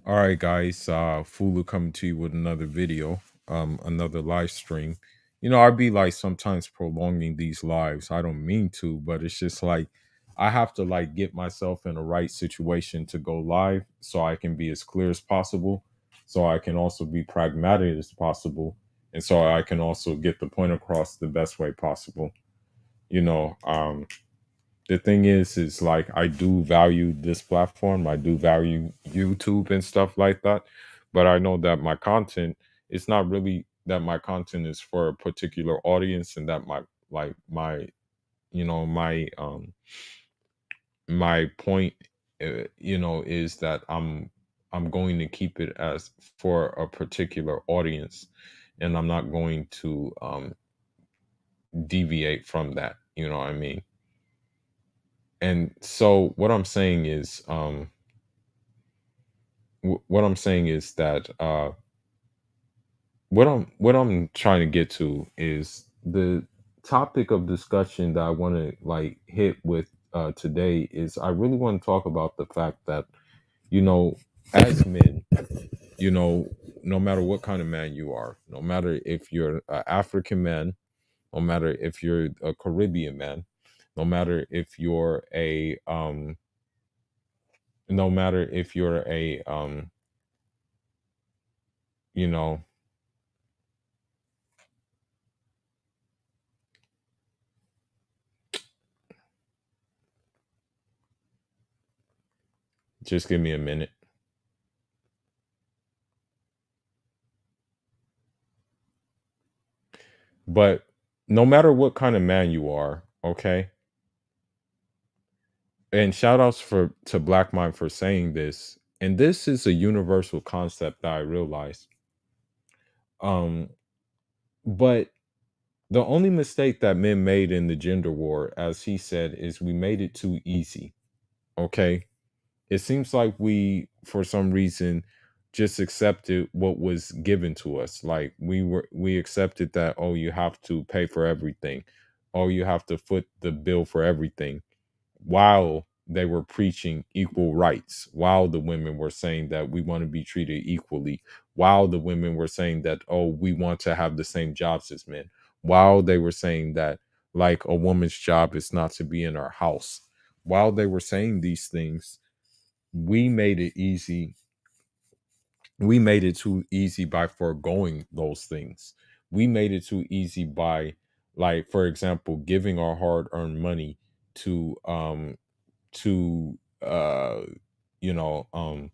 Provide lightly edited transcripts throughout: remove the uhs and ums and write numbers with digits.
All right, guys. Fulu coming to you with another video, another live stream. I'd be like sometimes prolonging these lives. I don't mean to, but it's just like I have to like get myself in the right situation to go live so I can be as clear as possible, so I can also be pragmatic as possible, and so I can also get the point across the best way possible. You know, um, the thing is like I do value this platform. I do value YouTube and stuff like that. But I know that my content, it's not really that my content is for a particular audience, and that my my point is that I'm going to keep it as for a particular audience, and I'm not going to deviate from that. You know what I mean? And so what I'm saying is that what I'm trying to get to is the topic of discussion that I want to like hit with today is I really want to talk about the fact that you know as men, you know no matter what kind of man you are, no matter if you're an African man, no matter if you're a Caribbean man, no matter if you're a no matter if you're a you know just give me a minute. But no matter what kind of man you are, okay? And shout outs for to Black Mind for saying this. And this is a universal concept that I realized. Um, but the only mistake that men made in the gender war, as he said, is we made it too easy. Okay. It seems like we, for some reason, just accepted what was given to us. Like we accepted that, oh, you have to pay for everything. Oh, you have to foot the bill for everything, while they were preaching equal rights, while the women were saying that we want to be treated equally, while the women were saying that, oh, we want to have the same jobs as men, while they were saying that like a woman's job is not to be in our house. While they were saying these things, we made it easy. We made it too easy by foregoing those things. We made it too easy by, like, for example, giving our hard-earned money to to you know um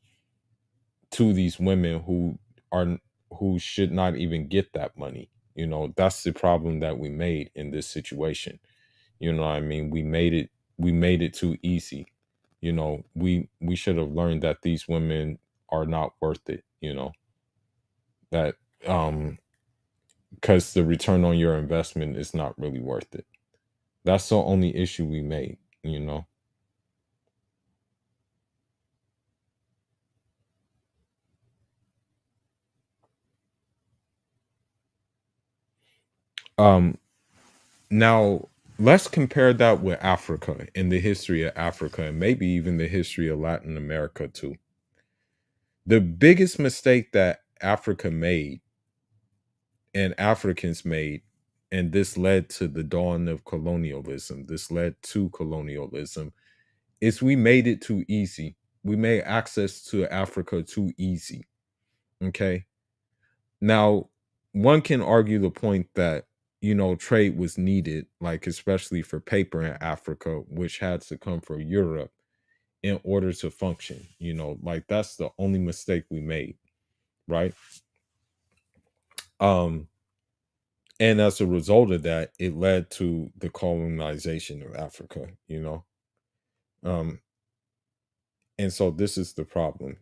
to these women are who should not even get that money. That's the problem that we made in this situation. What I mean? We made it too easy. We should have learned that these women are not worth it. That um because the return on your investment is not really worth it. That's the only issue we made. you know um Now, let's compare that with Africa and the history of Africa, and maybe even the history of Latin America too. The biggest mistake that Africa made and Africans made, and this led to the dawn of colonialism, this led to colonialism, is we made it too easy. We made access to Africa too easy. Okay. Now, one can argue the point that, trade was needed, like especially for paper in Africa, which had to come from Europe in order to function. Like that's the only mistake we made, right? Um, and as a result of that, it led to the colonization of Africa. Um, and so this is the problem.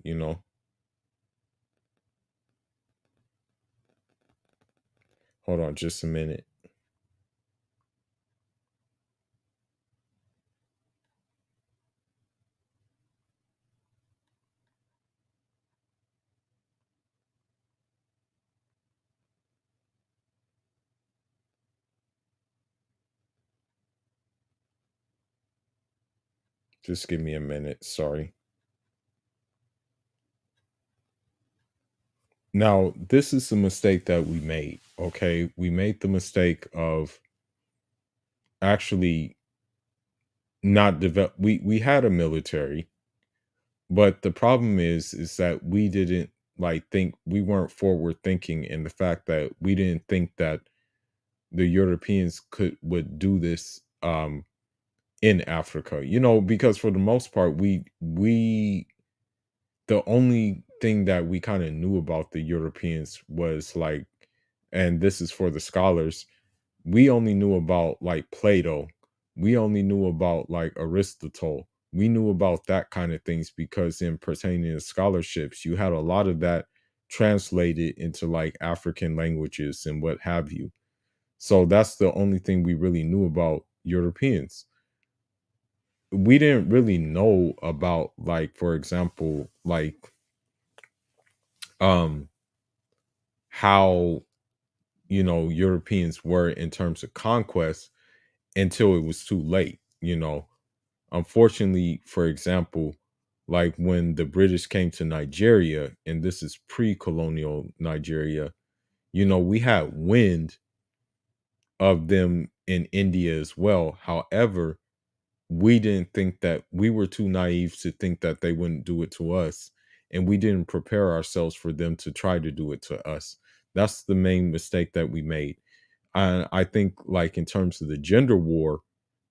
Hold on just a minute. Just give me a minute. Sorry. Now, this is the mistake that we made. Okay, we made the mistake of actually not develop. We had a military, but the problem is that we didn't like think we weren't forward thinking in the fact that we didn't think that the Europeans would do this in Africa. You know, because for the most part, we the only thing that we kind of knew about the Europeans was like, and this is for the scholars, we only knew about like Plato. We only knew about like Aristotle. We knew about that kind of things because in pertaining to scholarships, you had a lot of that translated into like African languages and what have you. So that's the only thing we really knew about Europeans. We didn't really know about like, for example, like um how Europeans were in terms of conquest until it was too late. Unfortunately, for example, like when the British came to Nigeria, and this is pre-colonial Nigeria, we had wind of them in India as well. However, we didn't think that we were too naive to think that they wouldn't do it to us, and we didn't prepare ourselves for them to try to do it to us. That's the main mistake that we made. I think, like in terms of the gender war,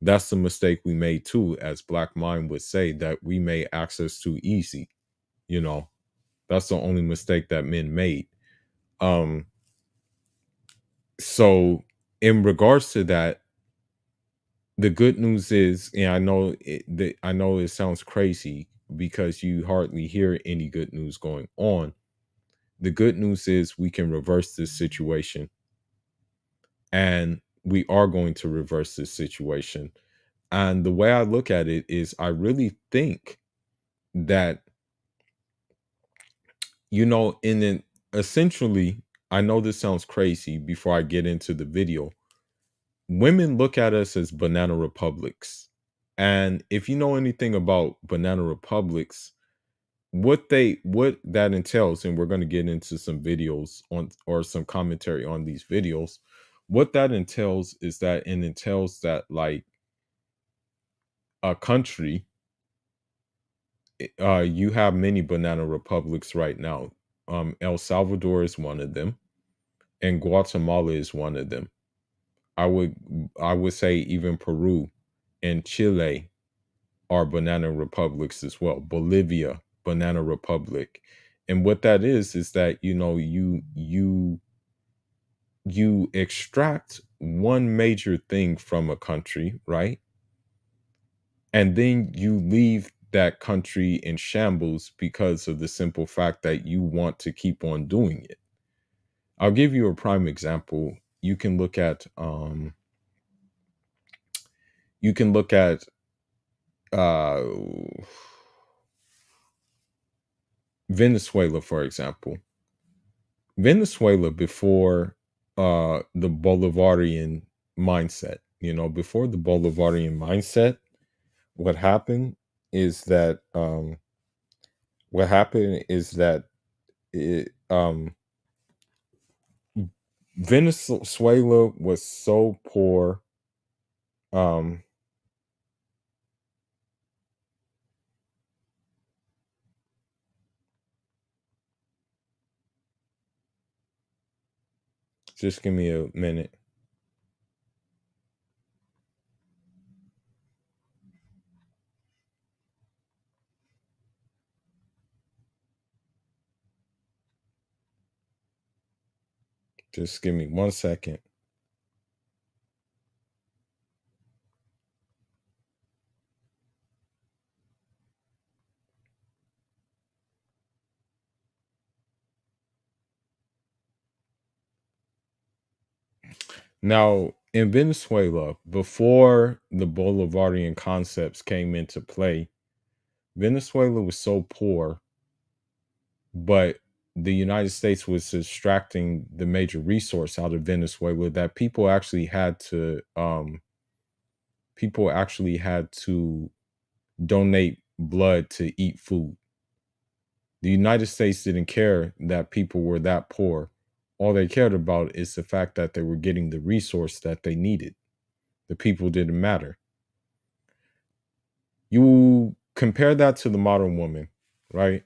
that's the mistake we made too, as Black Mind would say, that we made access too easy. You know, that's the only mistake that men made. Um, so in regards to that, the good news is, and I know it sounds crazy because you hardly hear any good news going on. The good news is we can reverse this situation, and we are going to reverse this situation. And the way I look at it is, I really think that, in an essentially, I know this sounds crazy before I get into the video. Women look at us as banana republics. And if you know anything about banana republics, what that entails, and we're going to get into some videos on, or some commentary on these videos. What that entails is that it entails that, like, a country, you have many banana republics right now. El Salvador is one of them, and Guatemala is one of them. I would say even Peru and Chile are banana republics as well. Bolivia, banana republic. And what that is that, you extract one major thing from a country, right? And then you leave that country in shambles because of the simple fact that you want to keep on doing it. I'll give you a prime example. You can look at uh Venezuela, for example. Venezuela, before the Bolivarian mindset, before the Bolivarian mindset, what happened is that what happened is that it, Venezuela was so poor. Um, just give me a minute. Just give me 1 second. Now, in Venezuela, before the Bolivarian concepts came into play, Venezuela was so poor, but the United States was extracting the major resource out of Venezuela that people actually had to donate blood to eat food. The United States didn't care that people were that poor. All they cared about is the fact that they were getting the resource that they needed. The people didn't matter. You compare that to the modern woman, right?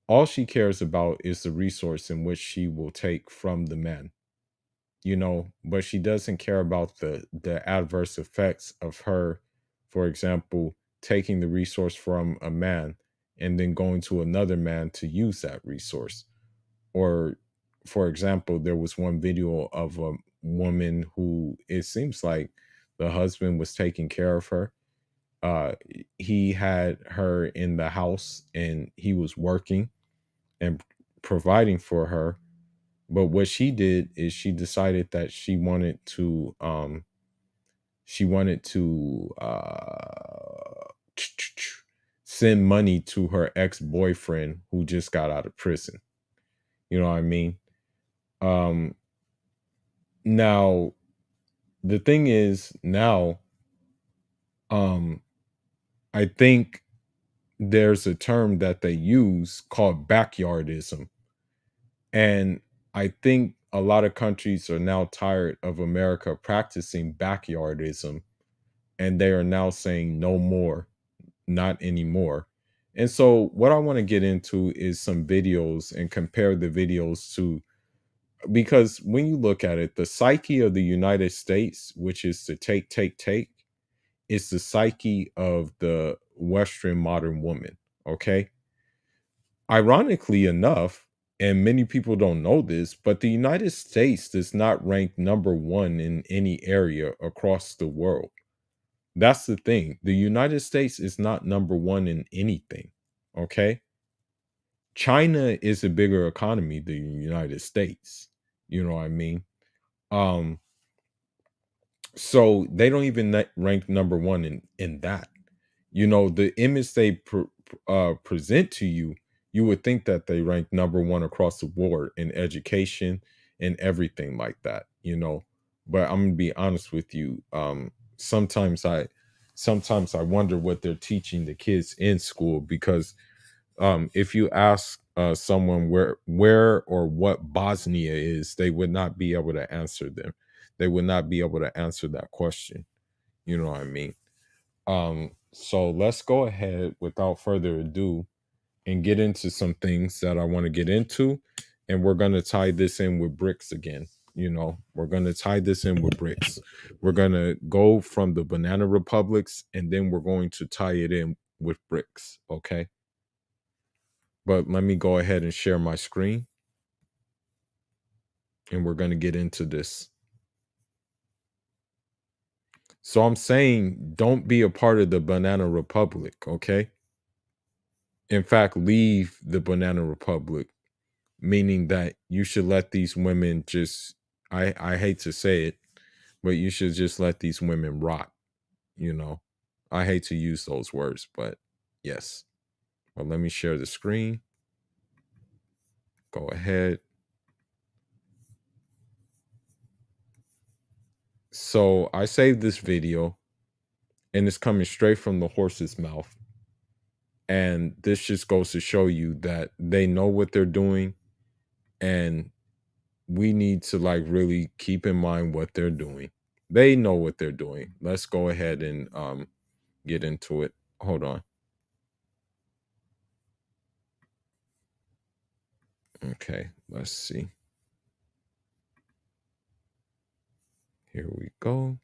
All she cares about is the resource in which she will take from the man, but she doesn't care about the adverse effects of her, for example, taking the resource from a man and then going to another man to use that resource. Or, for example, there was one video of a woman who, it seems like the husband was taking care of her. He had her in the house and he was working and providing for her. But what she did is she decided that she wanted to send money to her ex-boyfriend who just got out of prison. You know what I mean? Um Now, the thing is, now, um I think there's a term that they use called backyardism. And I think a lot of countries are now tired of America practicing backyardism, and they are now saying no more, not anymore. And so, what I want to get into is some videos and compare the videos to, because when you look at it, the psyche of the United States, which is to take, take, take, is the psyche of the Western modern woman. Okay. Ironically enough, and many people don't know this, but the United States does not rank number one in any area across the world. That's the thing. The United States is not number one in anything. Okay. China is a bigger economy than the United States. You know what I mean? Um, so they don't even rank number one in that. The image they present to you, you would think that they rank number one across the board in education and everything like that. But I'm gonna be honest with you. Sometimes I wonder what they're teaching the kids in school, because if you ask someone where or what Bosnia is, they would not be able to answer them. They would not be able to answer that question. You know what I mean? So let's go ahead without further ado and get into some things that I want to get into. And we're going to tie this in with bricks again. We're going to tie this in with bricks. We're going to go from the banana republics and then we're going to tie it in with bricks. Okay. But let me go ahead and share my screen and we're going to get into this. So I'm saying don't be a part of the banana republic. Okay. In fact, leave the banana republic, meaning that you should let these women just, I hate to say it, but you should just let these women rot, you know. I hate to use those words, but yes. Well, let me share the screen. Go ahead. So I saved this video and it's coming straight from the horse's mouth. And this just goes to show you that they know what they're doing, and we need to like really keep in mind what they're doing. They know what they're doing. Let's go ahead and get into it. Hold on. Okay, let's see. Here we go.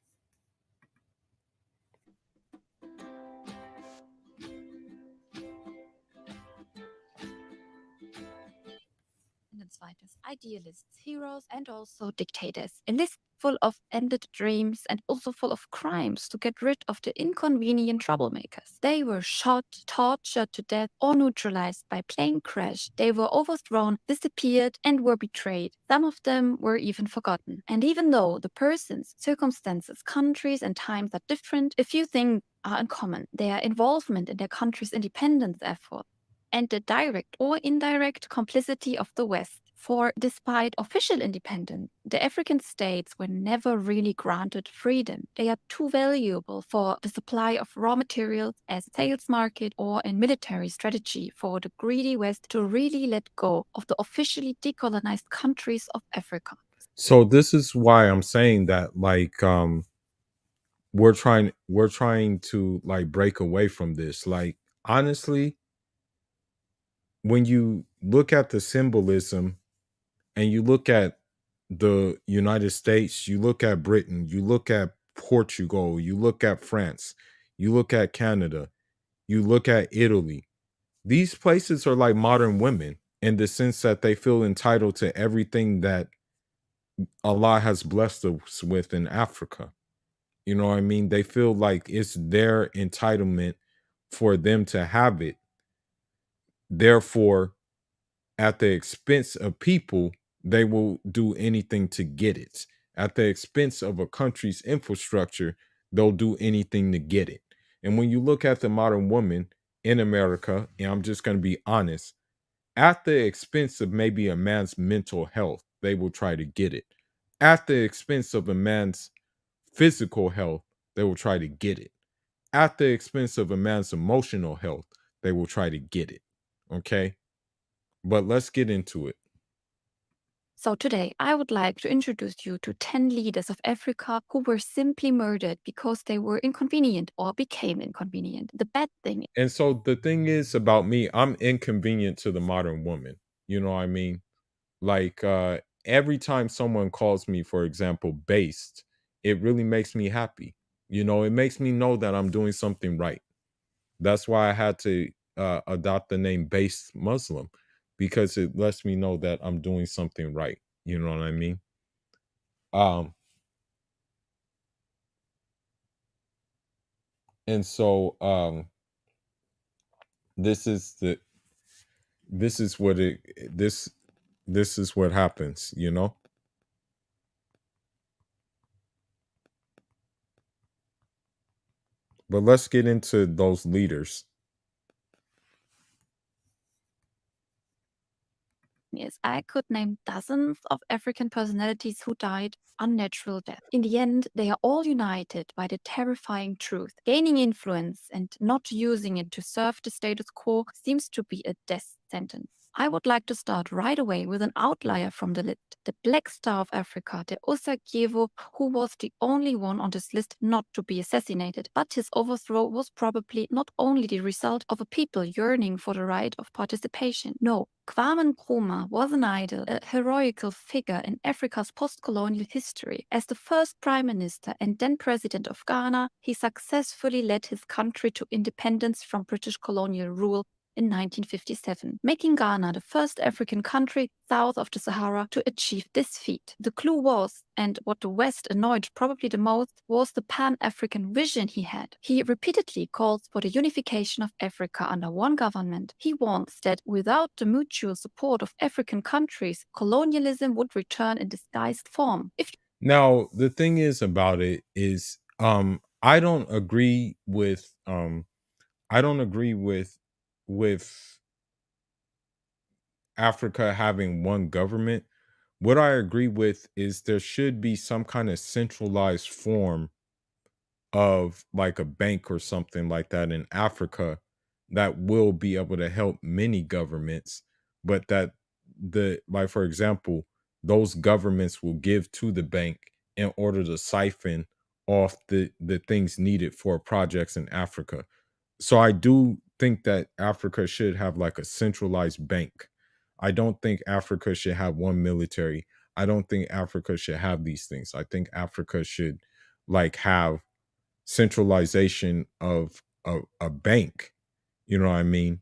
And its fighters, idealists, heroes, and also dictators. A list full of ended dreams and also full of crimes to get rid of the inconvenient troublemakers. They were shot, tortured to death, or neutralized by plane crash. They were overthrown, disappeared, and were betrayed. Some of them were even forgotten. And even though the persons, circumstances, countries, and times are different, a few things are in common. Their involvement in their country's independence effort and the direct or indirect complicity of the West. For despite official independence, the African states were never really granted freedom. They are too valuable for the supply of raw materials as a sales market or in military strategy for the greedy West to really let go of the officially decolonized countries of Africa. So this is why I'm saying that, like, we're trying to like break away from this. Like, honestly, when you look at the symbolism and you look at the United States, you look at Britain, you look at Portugal, you look at France, you look at Canada, you look at Italy. These places are like modern women in the sense that they feel entitled to everything that Allah has blessed us with in Africa. You know what I mean? They feel like it's their entitlement for them to have it. Therefore, at the expense of people, they will do anything to get it. At the expense of a country's infrastructure, they'll do anything to get it. And when you look at the modern woman in America, and I'm just going to be honest, at the expense of maybe a man's mental health, they will try to get it. At the expense of a man's physical health, they will try to get it. At the expense of a man's emotional health, they will try to get it. Okay? But let's get into it. So today, I would like to introduce you to 10 leaders of Africa who were simply murdered because they were inconvenient or became inconvenient. The bad thing. And so the thing is about me, I'm inconvenient to the modern woman. You know what I mean? Like every time someone calls me, for example, based, it really makes me happy. You know, it makes me know that I'm doing something right. That's why I had to adopt the name based Muslim, because it lets me know that I'm doing something right. You know what I mean? Um, and so this is the this is what it this is what happens, you know? But let's get into those leaders. Is I could name dozens of African personalities who died unnatural death. In the end, they are all united by the terrifying truth. Gaining influence and not using it to serve the status quo seems to be a death sentence. I would like to start right away with an outlier from the list, the Black Star of Africa, the Osagewo, who was the only one on this list not to be assassinated. But his overthrow was probably not only the result of a people yearning for the right of participation. No, Kwame Nkrumah was an idol, a heroical figure in Africa's post-colonial history. As the first prime minister and then president of Ghana, he successfully led his country to independence from British colonial rule in 1957, making Ghana the first African country south of the Sahara to achieve this feat. The clue was, and what the West annoyed probably the most, was the Pan-African vision he had. He repeatedly calls for the unification of Africa under one government. He warns that without the mutual support of African countries, colonialism would return in disguised form. If Now, the thing is about it is I don't agree with with Africa having one government. What I agree with is there should be some kind of centralized form of like a bank or something like that in Africa that will be able to help many governments, but that the like for example, those governments will give to the bank in order to siphon off the things needed for projects in Africa. So I do think that Africa should have like a centralized bank. I don't think Africa should have one military. I don't think Africa should have these things. I think Africa should like have centralization of a bank, you know what I mean?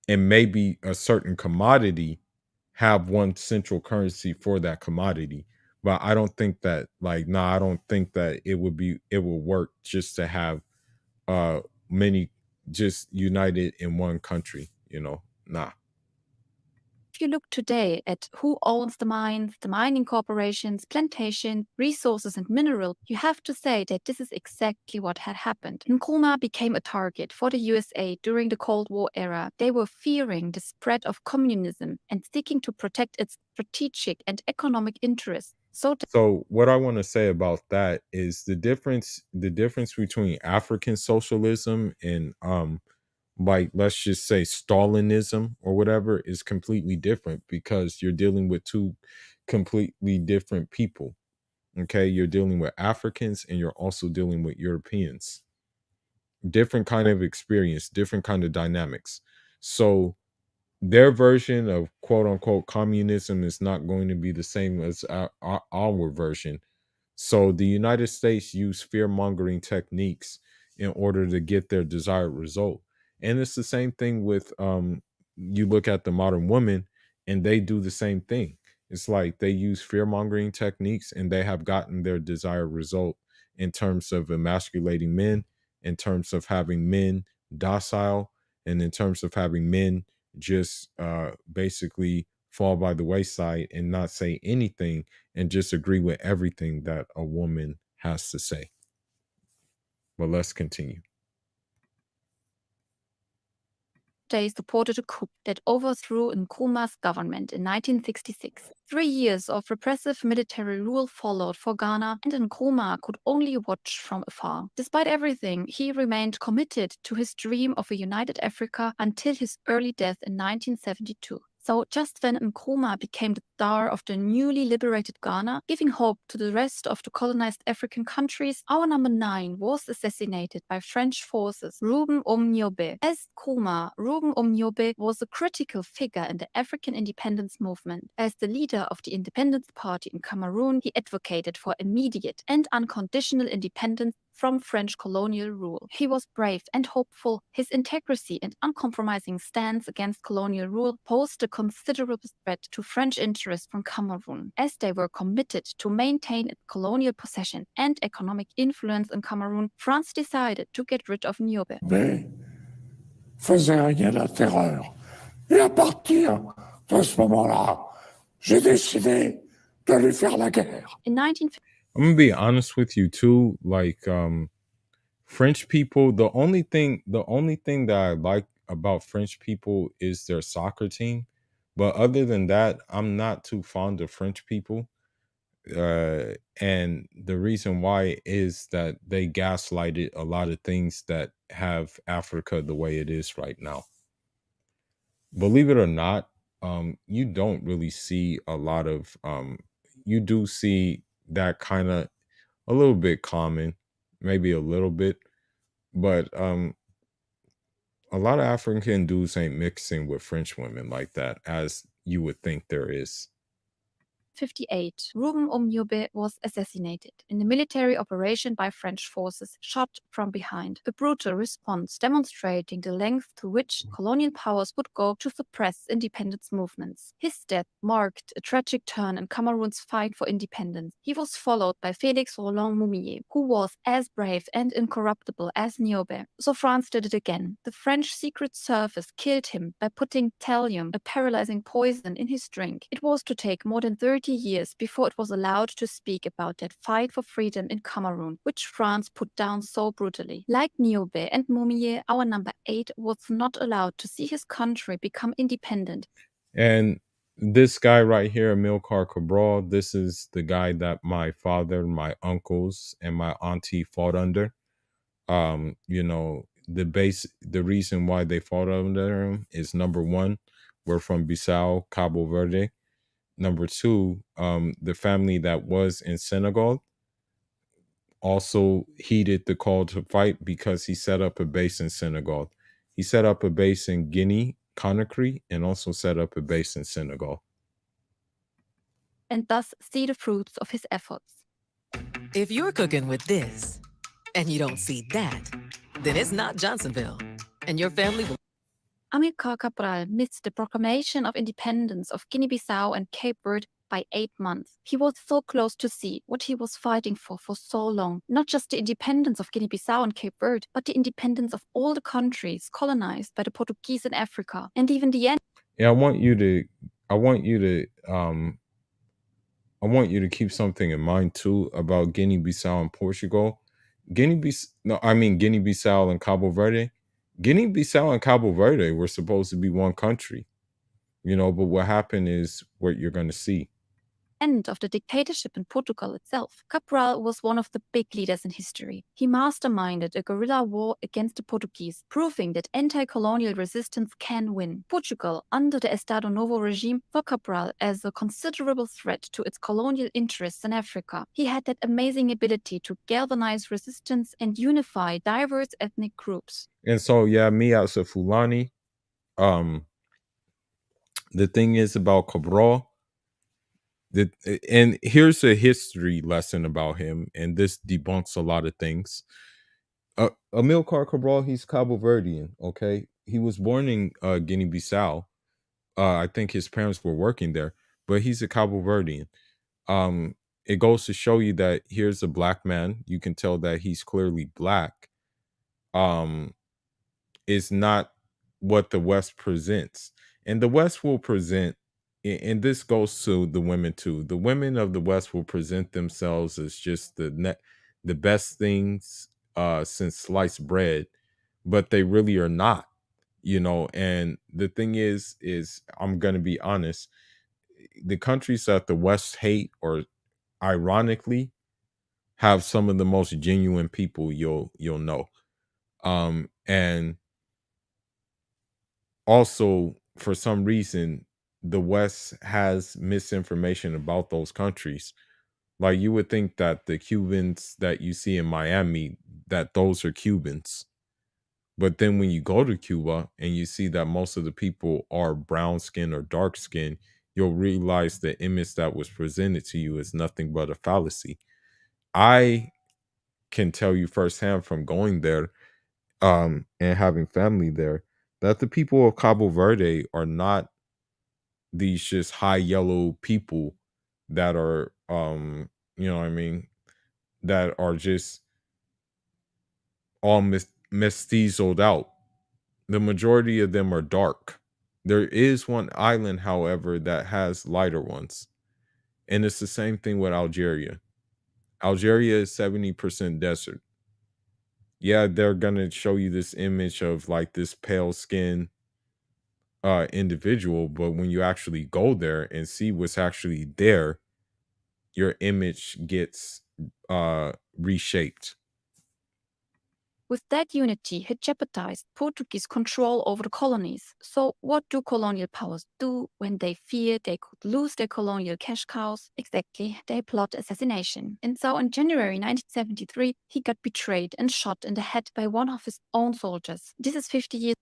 And maybe a certain commodity have one central currency for that commodity. But I don't think that like I don't think that it will work just to have uh many just united in one country, you know. Nah. If you look today at who owns the mines, the mining corporations, plantations, resources, and minerals, you have to say that this is exactly what had happened. Nkrumah became a target for the USA during the Cold War era. They were fearing the spread of communism and seeking to protect its strategic and economic interests. So what I want to say about that is the difference between African socialism and like let's just say Stalinism or whatever is completely different because you're dealing with two completely different people. Okay, you're dealing with Africans and you're also dealing with Europeans. Different kind of experience, different kind of dynamics. So their version of quote unquote communism is not going to be the same as our version. So the United States use fear mongering techniques in order to get their desired result. And it's the same thing with you look at the modern woman and they do the same thing. It's like they use fear mongering techniques and they have gotten their desired result in terms of emasculating men, in terms of having men docile, and in terms of having men just basically fall by the wayside and not say anything and just agree with everything that a woman has to say. But let's continue. They supported a coup that overthrew Nkrumah's government in 1966. 3 years of repressive military rule followed for Ghana, and Nkrumah could only watch from afar. Despite everything, he remained committed to his dream of a united Africa until his early death in 1972. So just when Nkrumah became the star of the newly liberated Ghana, giving hope to the rest of the colonized African countries, our number 9 was assassinated by French forces, Rouben Niobe. As Nkrumah, Rouben Niobe was a critical figure in the African independence movement. As the leader of the Independence Party in Cameroon, he advocated for immediate and unconditional independence from French colonial rule. He was brave and hopeful. His integrity and uncompromising stance against colonial rule posed a considerable threat to French interests from Cameroon, as they were committed to maintain its colonial possession and economic influence in Cameroon. France decided to get rid of Niobe. Mais faisait régner la terreur. Et à partir de ce moment-là, j'ai décidé de lui faire la guerre. In 1950, I'm gonna be honest with you too. Like French people, the only thing that I like about French people is their soccer team. But other than that, I'm not too fond of French people. And the reason why is that they gaslighted a lot of things that have Africa the way it is right now. Believe it or not, you don't really see a lot of you do see that kind of a little bit common, maybe a little bit, but a lot of African dudes ain't mixing with French women like that as you would think there is. 1958, Rouben Niobe was assassinated in a military operation by French forces, shot from behind. A brutal response demonstrating the length to which colonial powers would go to suppress independence movements. His death marked a tragic turn in Cameroon's fight for independence. He was followed by Félix Roland Moumier, who was as brave and incorruptible as Niobe. So France did it again. The French Secret Service killed him by putting thallium, a paralyzing poison, in his drink. It was to take more than 30 years before it was allowed to speak about that fight for freedom in Cameroon, which France put down so brutally. Like Niobe and Moumier, our number 8 was not allowed to see his country become independent. And this guy right here, Amilcar Cabral, this is the guy that my father, my uncles, and my auntie fought under. The reason why they fought under him is number one, we're from Bissau, Cabo Verde. Number two, the family that was in Senegal also heeded the call to fight because he set up a base in Senegal. He set up a base in Guinea, Conakry, and also set up a base in Senegal. And thus see the fruits of his efforts. If you're cooking with this and you don't see that, then it's not Johnsonville. And your family will. Amilcar Cabral missed the proclamation of independence of Guinea-Bissau and Cape Verde by 8 months. He was so close to see what he was fighting for so long. Not just the independence of Guinea-Bissau and Cape Verde, but the independence of all the countries colonized by the Portuguese in Africa, and even the end. Yeah, I want you to I want you to I want you to keep something in mind too about Guinea-Bissau and Portugal. Guinea-Bissau and Cabo Verde. Guinea-Bissau and Cabo Verde were supposed to be one country, but what happened is what you're going to see. End of the dictatorship in Portugal itself, Cabral was one of the big leaders in history. He masterminded a guerrilla war against the Portuguese, proving that anti-colonial resistance can win. Portugal, under the Estado Novo regime, saw Cabral as a considerable threat to its colonial interests in Africa. He had that amazing ability to galvanize resistance and unify diverse ethnic groups. And so, yeah, me as a Fulani, um, the thing is about Cabral. And here's a history lesson about him, and this debunks a lot of things. Amilcar Cabral, he's Cabo Verdean. Okay, he was born in Guinea-Bissau. I think his parents were working there, but he's a Cabo Verdean. Um, it goes to show you that here's a black man. You can tell that he's clearly black. Um, is not what the West presents. And the West will present, and this goes to the women too. The women of the West will present themselves as just the best things since sliced bread, but they really are not, And the thing is I'm gonna be honest, the countries that the West hate, or ironically, have some of the most genuine people you'll know. And also, for some reason, the West has misinformation about those countries. Like, you would think that the Cubans that you see in Miami, that those are Cubans. But then when you go to Cuba and you see that most of the people are brown skin or dark skin, you'll realize the image that was presented to you is nothing but a fallacy. I can tell you firsthand from going there, and having family there, that the people of Cabo Verde are not these just high yellow people that are you know what I mean, that are just all mestizoed out. The majority of them are dark. There is one island, however, that has lighter ones, and it's the same thing with Algeria. Algeria is 70% desert. Yeah, they're gonna show you this image of like this pale skin individual, but when you actually go there and see what's actually there, your image gets reshaped. With that unity, it jeopardized Portuguese control over the colonies. So, what do colonial powers do when they fear they could lose their colonial cash cows? Exactly, they plot assassination. And so, in January 1973, he got betrayed and shot in the head by one of his own soldiers. This is 50 years.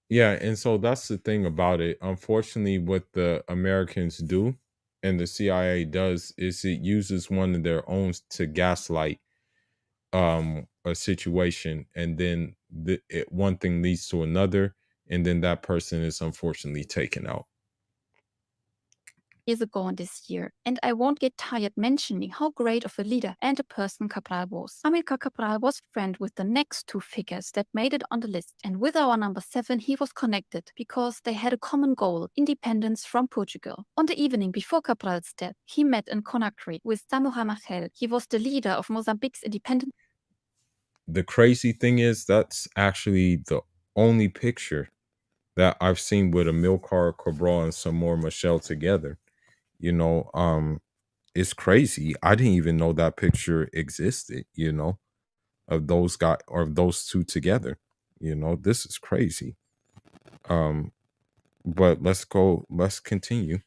Yeah, and so that's the thing about it. Unfortunately, what the Americans do and the CIA does is it uses one of their own to gaslight a situation, and then one thing leads to another, and then that person is unfortunately taken out. Years ago and this year, and I won't get tired mentioning how great of a leader and a person Cabral was. Amilcar Cabral was friend with the next two figures that made it on the list, and with our number 7 he was connected because they had a common goal, independence from Portugal. On the evening before Cabral's death, he met in Conakry with Samurai Machel. He was the leader of Mozambique's independence. The crazy thing is that's actually the only picture that I've seen with Amilcar Cabral and Samor Machel together. It's crazy. I didn't even know that picture existed, of those guys or of those two together. This is crazy. Um, but let's continue.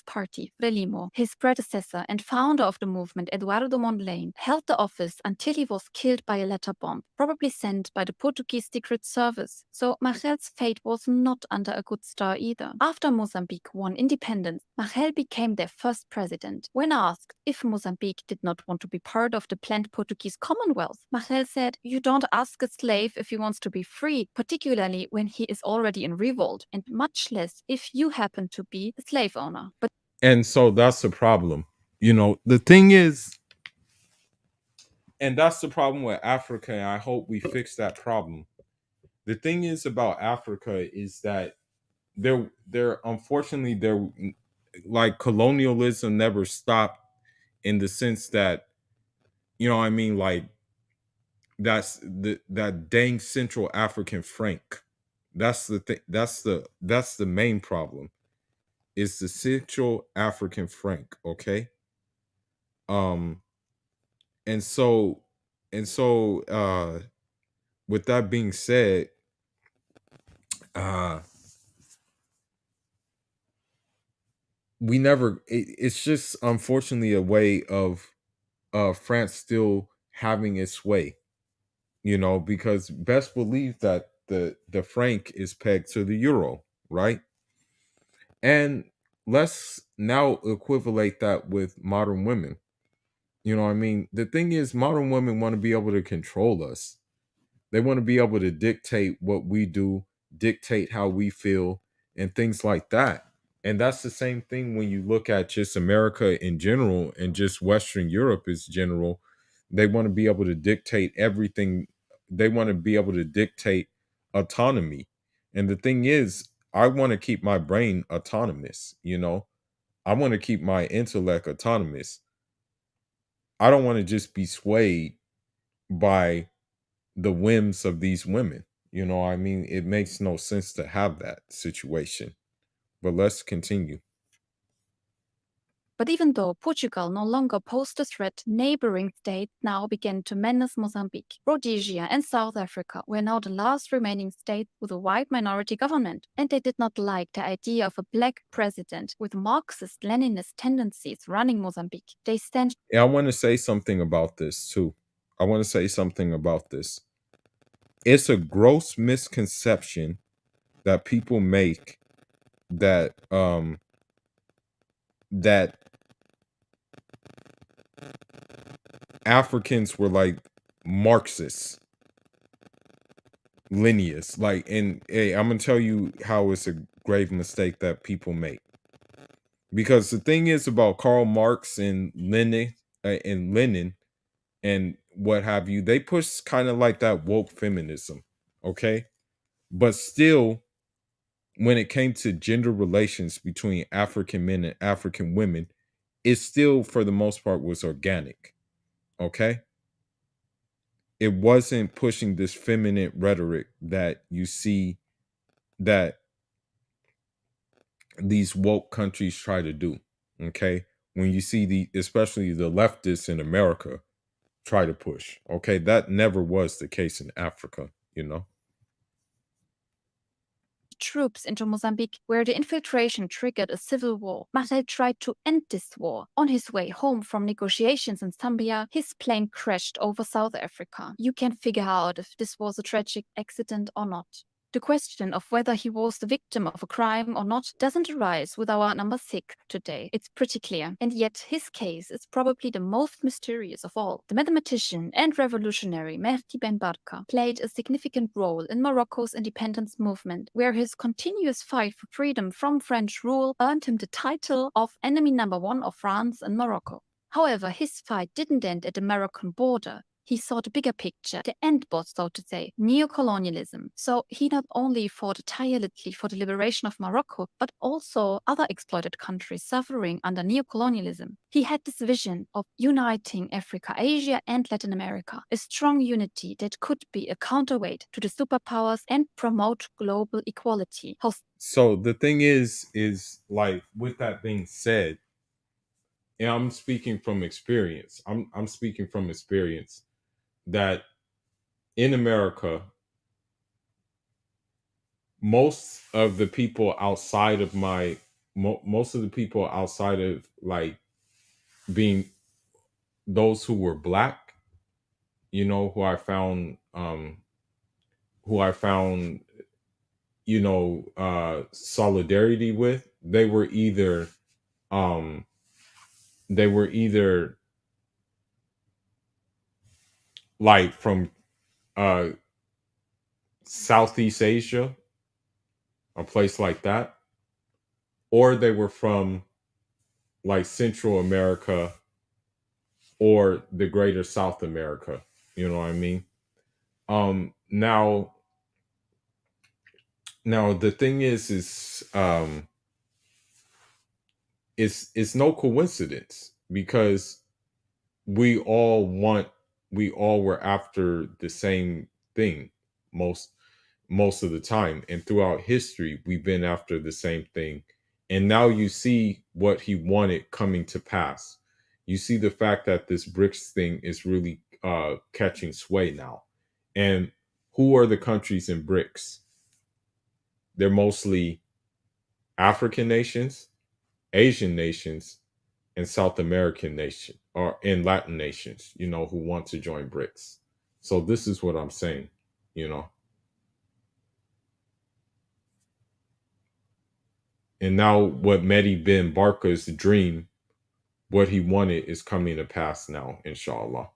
Party, Frelimo, his predecessor and founder of the movement, Eduardo Mondlane, held the office until he was killed by a letter bomb, probably sent by the Portuguese Secret Service. So Machel's fate was not under a good star either. After Mozambique won independence, Machel became their first president. When asked if Mozambique did not want to be part of the planned Portuguese Commonwealth, Machel said, "You don't ask a slave if he wants to be free, particularly when he is already in revolt, and much less if you happen to be a slave owner." And so that's the problem. The thing is, and that's the problem with Africa, and I hope we fix that problem. The thing is about Africa is that there unfortunately there like colonialism never stopped in the sense that, you know what I mean, like that dang Central African franc. That's the thing. That's the main problem. Is the Central African franc, okay? Um, and so with that being said, uh, we never. It's just unfortunately a way of France still having its way, you know, because best believe that the franc is pegged to the euro, right? And let's now equivalate that with modern women. You know what I mean? The thing is, modern women want to be able to control us. They want to be able to dictate what we do, dictate how we feel, and things like that. And that's the same thing when you look at just America in general and just Western Europe as general. They want to be able to dictate everything. They want to be able to dictate autonomy. And the thing is, I want to keep my brain autonomous, you know? I want to keep my intellect autonomous. I don't want to just be swayed by the whims of these women. You know, I mean, it makes no sense to have that situation. But let's continue. But even though Portugal no longer posed a threat, neighboring states now began to menace Mozambique. Rhodesia and South Africa were now the last remaining states with a white minority government, and they did not like the idea of a black president with Marxist-Leninist tendencies running Mozambique. They stand. Yeah, I want to say something about this too. I want to say something about this. It's a gross misconception that people make that that Africans were like Marxists, Leninists. Like, and hey, I'm gonna tell you how it's a grave mistake that people make. Because the thing is about Karl Marx and Lenin and what have you, they push kind of like that woke feminism, okay? But still, when it came to gender relations between African men and African women, it still, for the most part, was organic, okay? It wasn't pushing this feminine rhetoric that you see that these woke countries try to do, okay? When you see especially the leftists in America try to push, okay? That never was the case in Africa, you know? Troops into Mozambique, where the infiltration triggered a civil war. Martel tried to end this war. On his way home from negotiations in Zambia, his plane crashed over South Africa. You can figure out if this was a tragic accident or not. The question of whether he was the victim of a crime or not doesn't arise with our number 6 today. It's pretty clear. And yet his case is probably the most mysterious of all. The mathematician and revolutionary Mehdi Ben Barka played a significant role in Morocco's independence movement, where his continuous fight for freedom from French rule earned him the title of enemy number 1 of France and Morocco. However, his fight didn't end at the Moroccan border. He saw the bigger picture, the end boss, so to say, neocolonialism. So he not only fought tirelessly for the liberation of Morocco, but also other exploited countries suffering under neocolonialism. He had this vision of uniting Africa, Asia, and Latin America, a strong unity that could be a counterweight to the superpowers and promote global equality. So the thing is like, with that being said, and I'm speaking from experience. I'm speaking from experience that in America, most of the people outside of most of the people outside of like being those who were black, you know, who I found, you know, solidarity with, um they were either like from uh Southeast Asia, a place like that, or they were from like Central America or the greater South America. You know what I mean? Now Now the thing it's no coincidence because we all want we all were after the same thing most most of the time, and throughout history we've been after the same thing, and now you see what he wanted coming to pass. You see the fact that this BRICS thing is really catching sway now. And who are the countries in BRICS? They're mostly African nations, Asian nations, and South American nation or in Latin nations, who want to join BRICS. So this is what I'm saying, you know. And now what Mehdi bin Barka's dream, what he wanted is coming to pass now, inshallah.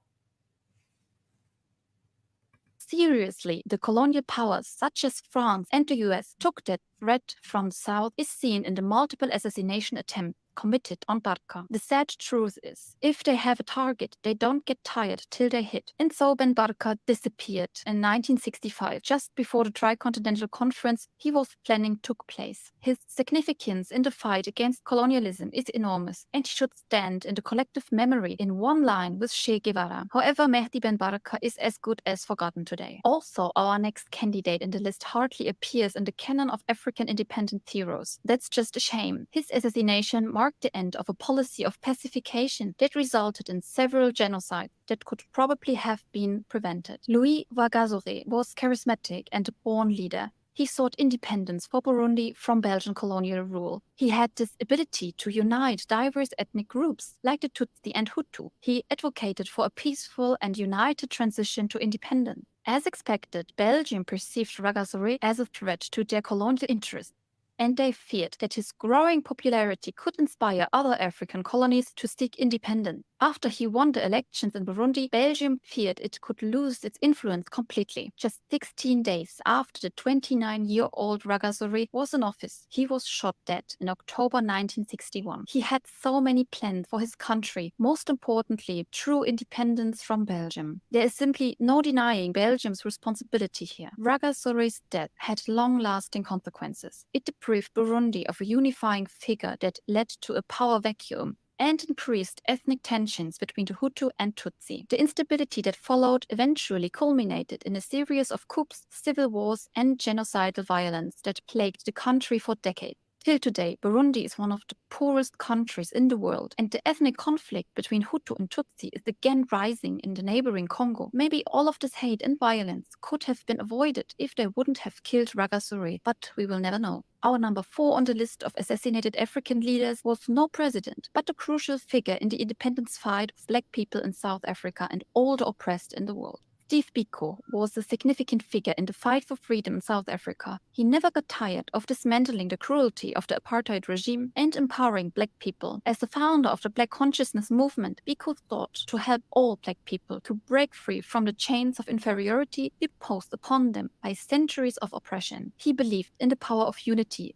Seriously, the colonial powers such as France and the US took that threat from the South is seen in the multiple assassination attempts committed on Barca. The sad truth is, if they have a target, they don't get tired till they hit. And so Ben Barca disappeared in 1965, just before the Tricontinental Conference he was planning took place. His significance in the fight against colonialism is enormous, and he should stand in the collective memory in one line with Che Guevara. However, Mehdi Ben Baraka is as good as forgotten today. Also, our next candidate in the list hardly appears in the canon of African independent heroes. That's just a shame. His assassination marked the end of a policy of pacification that resulted in several genocides that could probably have been prevented. Louis Rwagasore was charismatic and a born leader. He sought independence for Burundi from Belgian colonial rule. He had this ability to unite diverse ethnic groups like the Tutsi and Hutu. He advocated for a peaceful and united transition to independence. As expected, Belgium perceived Rwagasore as a threat to their colonial interests, and they feared that his growing popularity could inspire other African colonies to seek independence. After he won the elections in Burundi, Belgium feared it could lose its influence completely. Just 16 days after the 29-year-old Rwagasore was in office, he was shot dead in October 1961. He had so many plans for his country, most importantly, true independence from Belgium. There is simply no denying Belgium's responsibility here. Rwagasore's death had long-lasting consequences. It deprived Burundi of a unifying figure that led to a power vacuum and increased ethnic tensions between the Hutu and Tutsi. The instability that followed eventually culminated in a series of coups, civil wars, and genocidal violence that plagued the country for decades. Till today, Burundi is one of the poorest countries in the world, and the ethnic conflict between Hutu and Tutsi is again rising in the neighboring Congo. Maybe all of this hate and violence could have been avoided if they wouldn't have killed Rwagasore, but we will never know. Our number 4 on the list of assassinated African leaders was no president, but a crucial figure in the independence fight of Black people in South Africa and all the oppressed in the world. Steve Biko was a significant figure in the fight for freedom in South Africa. He never got tired of dismantling the cruelty of the apartheid regime and empowering Black people. As the founder of the Black consciousness movement, Biko sought to help all Black people to break free from the chains of inferiority imposed upon them by centuries of oppression. He believed in the power of unity.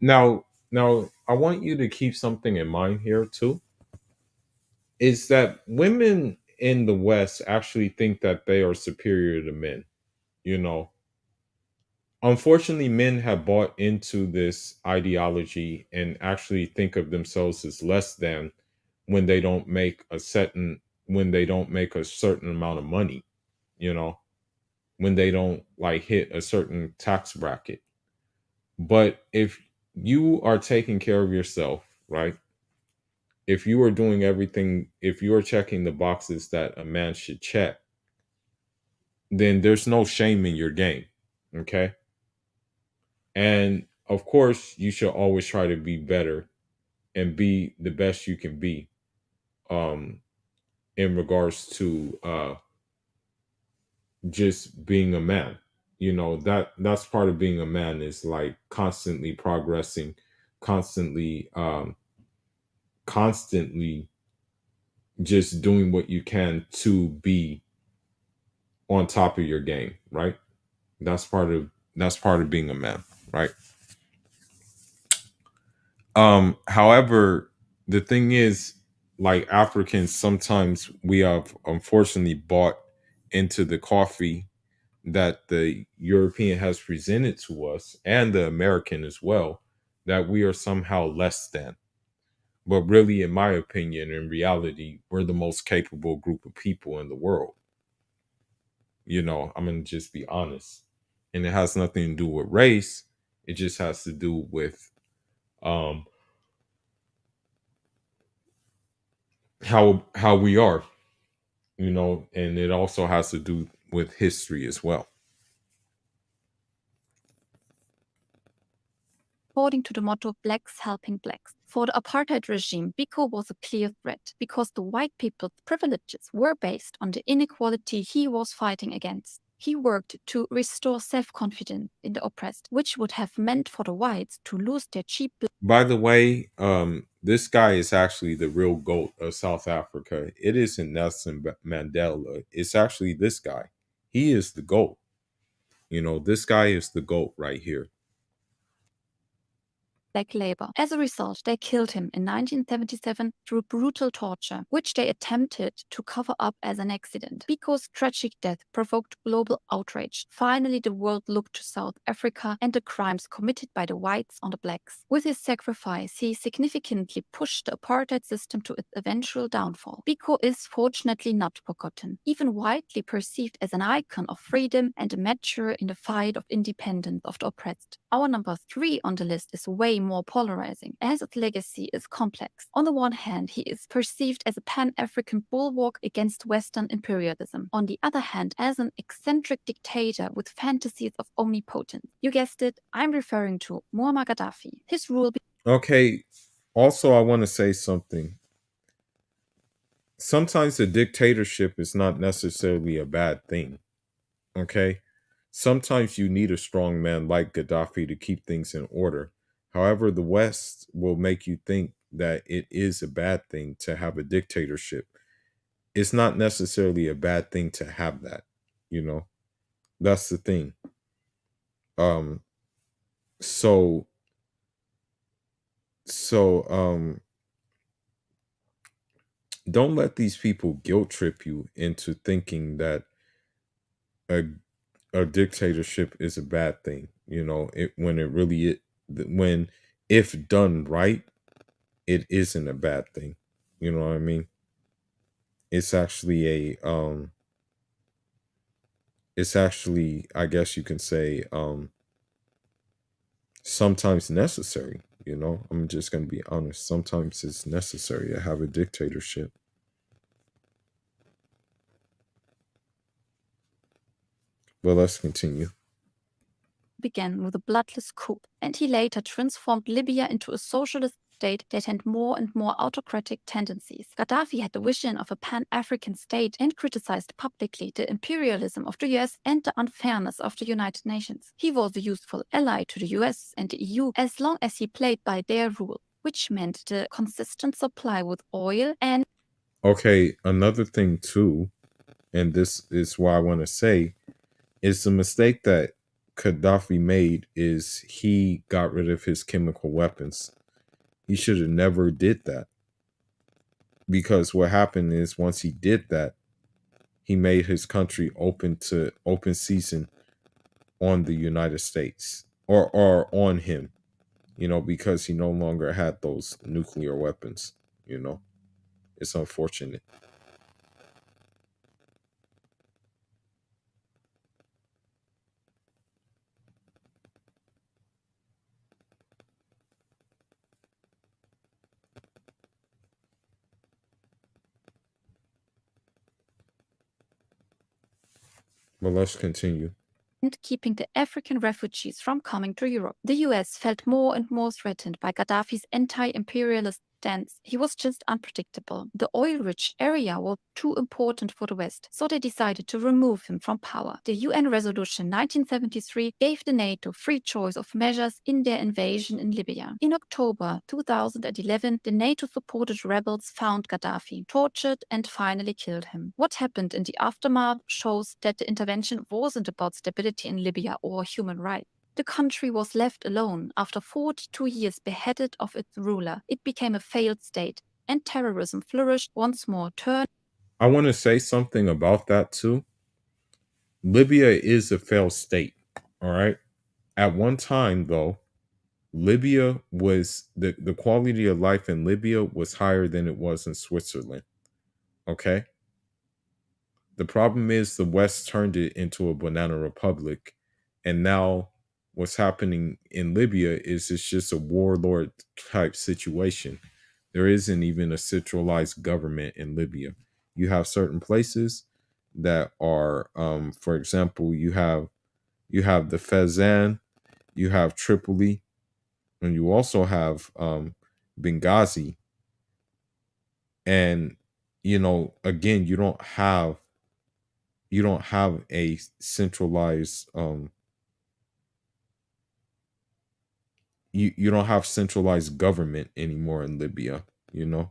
Now, I want you to keep something in mind here too. Is that women in the West actually think that they are superior to men? You know, unfortunately, men have bought into this ideology and actually think of themselves as less than when they don't make a certain amount of money. You know, when they don't like hit a certain tax bracket. But if you are taking care of yourself, right? If you are doing everything, if you are checking the boxes that a man should check, then there's no shame in your game. Okay. And of course, you should always try to be better and be the best you can be um, in regards to just being a man. You know, that's part of being a man is like constantly progressing, constantly just doing what you can to be on top of your game, right? That's part of being a man, right? However, the thing is, like Africans, sometimes we have unfortunately bought into the coffee that the European has presented to us and the American as well, that we are somehow less than. But really, in my opinion, in reality, we're the most capable group of people in the world. I'm going to just be honest. And it has nothing to do with race. It just has to do with um, how we are, and it also has to do with history as well. According to the motto Blacks Helping Blacks. For the apartheid regime, Biko was a clear threat because the white people's privileges were based on the inequality he was fighting against. He worked to restore self-confidence in the oppressed, which would have meant for the whites to lose their cheap. By the way, this guy is actually the real GOAT of South Africa. It isn't Nelson Mandela. It's actually this guy. He is the GOAT. This guy is the GOAT right here. Black labor. As a result, they killed him in 1977 through brutal torture, which they attempted to cover up as an accident. Biko's tragic death provoked global outrage. Finally, the world looked to South Africa and the crimes committed by the whites on the blacks. With his sacrifice, he significantly pushed the apartheid system to its eventual downfall. Biko is fortunately not forgotten, even widely perceived as an icon of freedom and a martyr in the fight of independence of the oppressed. Our number 3 on the list is way more polarizing, as its legacy is complex. On the one hand, he is perceived as a pan-African bulwark against Western imperialism. On the other hand, as an eccentric dictator with fantasies of omnipotence. You guessed it, I'm referring to Muammar Gaddafi. His rule. Okay, also I want to say something. Sometimes a dictatorship is not necessarily a bad thing. Okay? Sometimes you need a strong man like Gaddafi to keep things in order. However, the West will make you think that it is a bad thing to have a dictatorship. It's not necessarily a bad thing to have that, you know. That's the thing. Um so so don't let these people guilt trip you into thinking that a a dictatorship is a bad thing. When it really when if done right, it isn't a bad thing. You know what I mean? It's actually I guess you can say sometimes necessary. I'm just going to be honest. Sometimes it's necessary to have a dictatorship. Well, let's continue. Began with a bloodless coup, and he later transformed Libya into a socialist state that had more and more autocratic tendencies. Gaddafi had the vision of a pan-African state and criticized publicly the imperialism of the US and the unfairness of the United Nations. He was a useful ally to the US and the EU as long as he played by their rule, which meant the consistent supply with oil and... Okay, another thing too, and this is why I want to say, is the mistake that Gaddafi made is he got rid of his chemical weapons. He should have never did that. Because what happened is once he did that, he made his country open season on the United States or on him, because he no longer had those nuclear weapons. It's unfortunate. Well, let's continue. And keeping the African refugees from coming to Europe. The US felt more and more threatened by Gaddafi's anti-imperialist stance. He was just unpredictable. The oil-rich area was too important for the West, so they decided to remove him from power. The UN Resolution 1973 gave the NATO free choice of measures in their invasion in Libya. In October 2011, the NATO-supported rebels found Gaddafi, tortured and finally killed him. What happened in the aftermath shows that the intervention wasn't about stability in Libya or human rights. The country was left alone after 42 years beheaded of its ruler. It became a failed state, and terrorism flourished once more. I want to say something about that too. Libya is a failed state. All right. At one time, though, Libya was the quality of life in Libya was higher than it was in Switzerland. Okay. The problem is the West turned it into a banana republic. And now what's happening in Libya is it's just a warlord type situation. There isn't even a centralized government in Libya. You have certain places that are, for example, you have the Fezzan, you have Tripoli, and you also have Benghazi. And again, you don't have a centralized you don't have centralized government anymore in Libya, you know.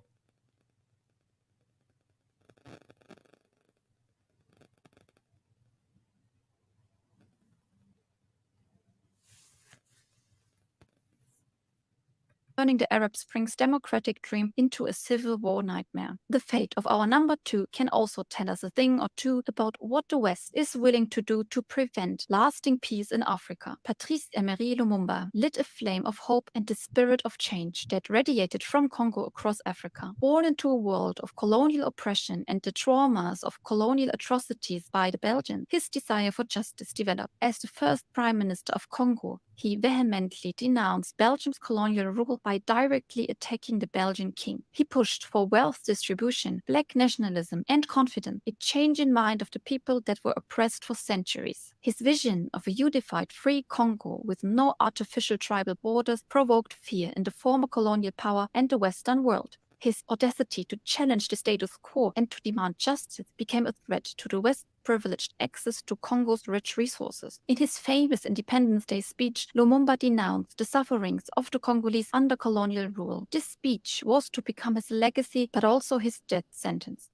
Turning the Arab Spring's democratic dream into a civil war nightmare. The fate of our number two can also tell us a thing or two about what the West is willing to do to prevent lasting peace in Africa. Patrice Emery Lumumba lit a flame of hope and the spirit of change that radiated from Congo across Africa. Born into a world of colonial oppression and the traumas of colonial atrocities by the Belgians, his desire for justice developed. As the first Prime Minister of Congo, he vehemently denounced Belgium's colonial rule by directly attacking the Belgian king. He pushed for wealth distribution, black nationalism, and confidence, a change in mind of the people that were oppressed for centuries. His vision of a unified, free Congo with no artificial tribal borders provoked fear in the former colonial power and the Western world. His audacity to challenge the status quo and to demand justice became a threat to the West's privileged access to Congo's rich resources. In his famous Independence Day speech, Lumumba denounced the sufferings of the Congolese under colonial rule. This speech was to become his legacy, but also his death sentence.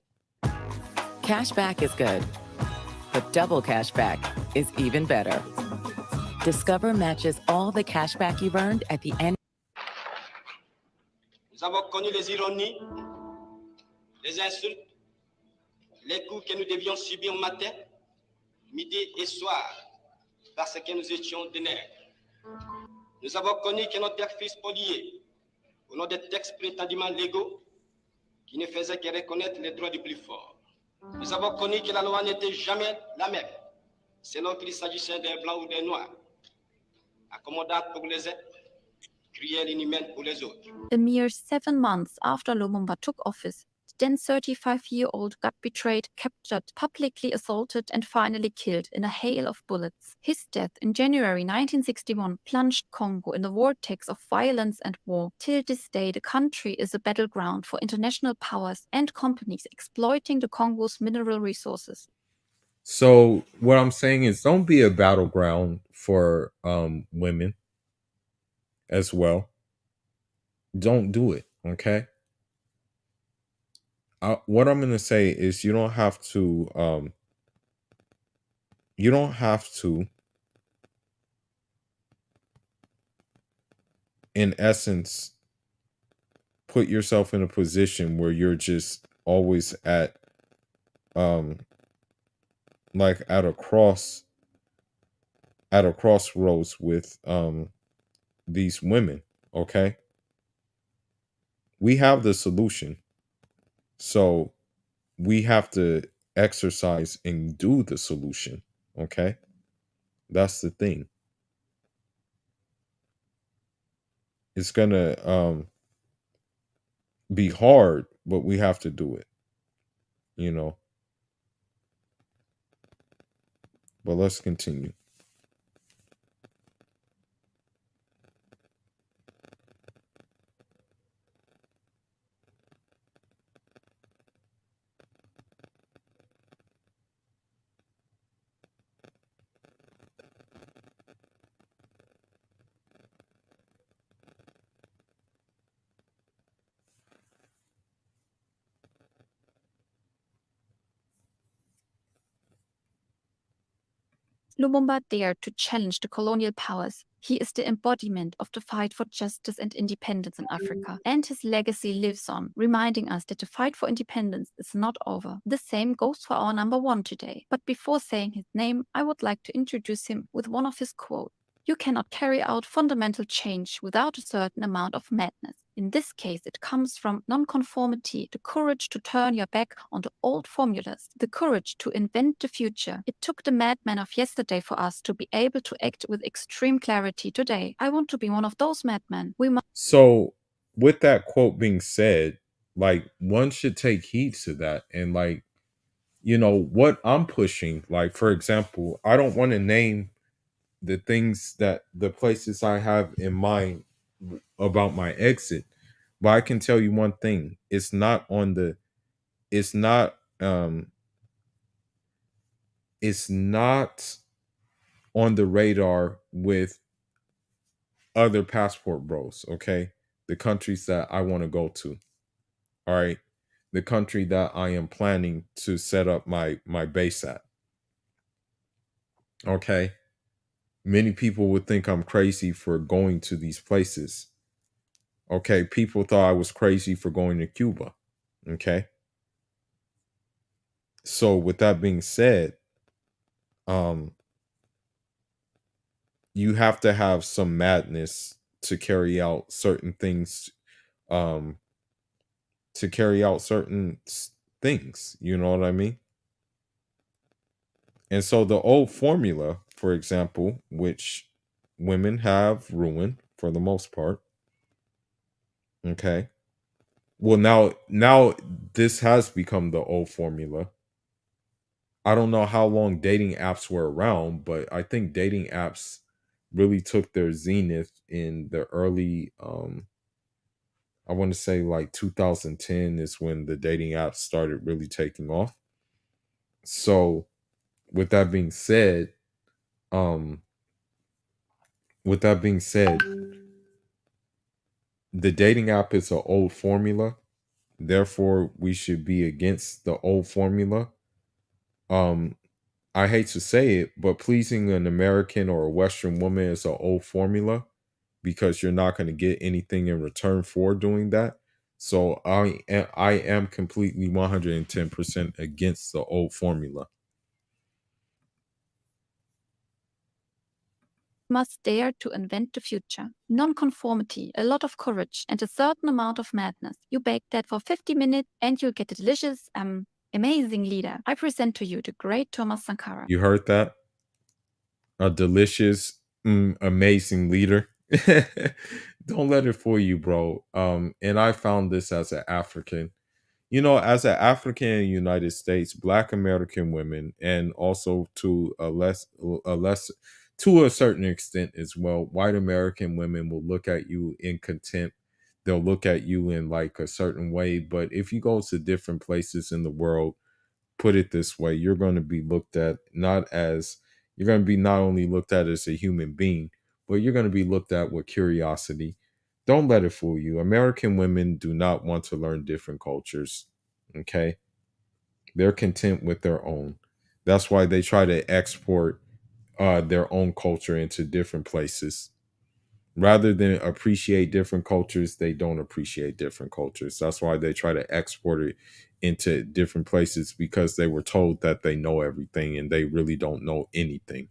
Cashback is good, but double cashback is even better. Discover matches all the cashback you've earned at the end. Nous avons connu les ironies, les insultes, les coups que nous devions subir matin, midi et soir, parce que nous étions des nègres. Nous avons connu que notre père fut spolié au nom des textes prétendument légaux qui ne faisaient que reconnaître les droits du plus fort. Nous avons connu que la loi n'était jamais la même, selon qu'il s'agissait des blancs ou des noirs, accommodante pour les uns, cruelle inhumaine pour les autres. A mere 7 months after Lumumba took office, the then 35-year-old got betrayed, captured, publicly assaulted, and finally killed in a hail of bullets. His death in January 1961 plunged Congo in a vortex of violence and war. Till this day, the country is a battleground for international powers and companies exploiting the Congo's mineral resources. So what I'm saying is don't be a battleground for women as well. Don't do it, okay? What I'm going to say is you don't have to in essence put yourself in a position where you're just always at like at a crossroads with these women, okay? We have the solution. So we have to exercise and do the solution, okay? That's the thing. It's going to be hard, but we have to do it, you know. But let's continue. Lumumba dared to challenge the colonial powers. He is the embodiment of the fight for justice and independence in Africa, and his legacy lives on, reminding us that the fight for independence is not over. The same goes for our number one today. But before saying his name, I would like to introduce him with one of his quotes. You cannot carry out fundamental change without a certain amount of madness. In this case, it comes from nonconformity, the courage to turn your back on the old formulas, the courage to invent the future. It took the madmen of yesterday for us to be able to act with extreme clarity today. I want to be one of those madmen. We must. So, with that quote being said, like, one should take heed to that. And, like, what I'm pushing, like, for example, I don't want to name the places I have in mind about my exit, but I can tell you one thing: it's not it's not on the radar with other passport bros. Okay, the countries that I want to go to. All right, the country that I am planning to set up my base at. Okay, many people would think I'm crazy for going to these places. Okay, people thought I was crazy for going to Cuba. Okay. So with that being said, um, you have to have some madness to carry out certain things, um, to carry out things. You know what I mean? And so the old formula, for example, which women have ruined for the most part. Okay. Well, now this has become the old formula. I don't know how long dating apps were around, but I think dating apps really took their zenith in the early I want to say like 2010 is when the dating apps started really taking off. So, with that being said, um with that being said, the dating app is an old formula. Therefore, we should be against the old formula. Um I hate to say it, but pleasing an American or a Western woman is an old formula because you're not going to get anything in return for doing that. So I am completely 110% against the old formula. Must dare to invent the future. Nonconformity, a lot of courage, and a certain amount of madness. You bake that for 50 minutes and you'll get a delicious, amazing leader. I present to you the great Thomas Sankara. You heard that? A delicious, amazing leader. Don't let it fool you, bro. And I found this as an African. As an African in the United States, Black American women, and also to a certain extent as well, white American women will look at you in contempt. They'll look at you in like a certain way. But if you go to different places in the world, put it this way, you're going to be not only looked at as a human being, but you're going to be looked at with curiosity. Don't let it fool you. American women do not want to learn different cultures. Okay. They're content with their own. That's why they try to export their own culture into different places. Rather than appreciate different cultures, they don't appreciate different cultures. That's why they try to export it into different places because they were told that they know everything and they really don't know anything.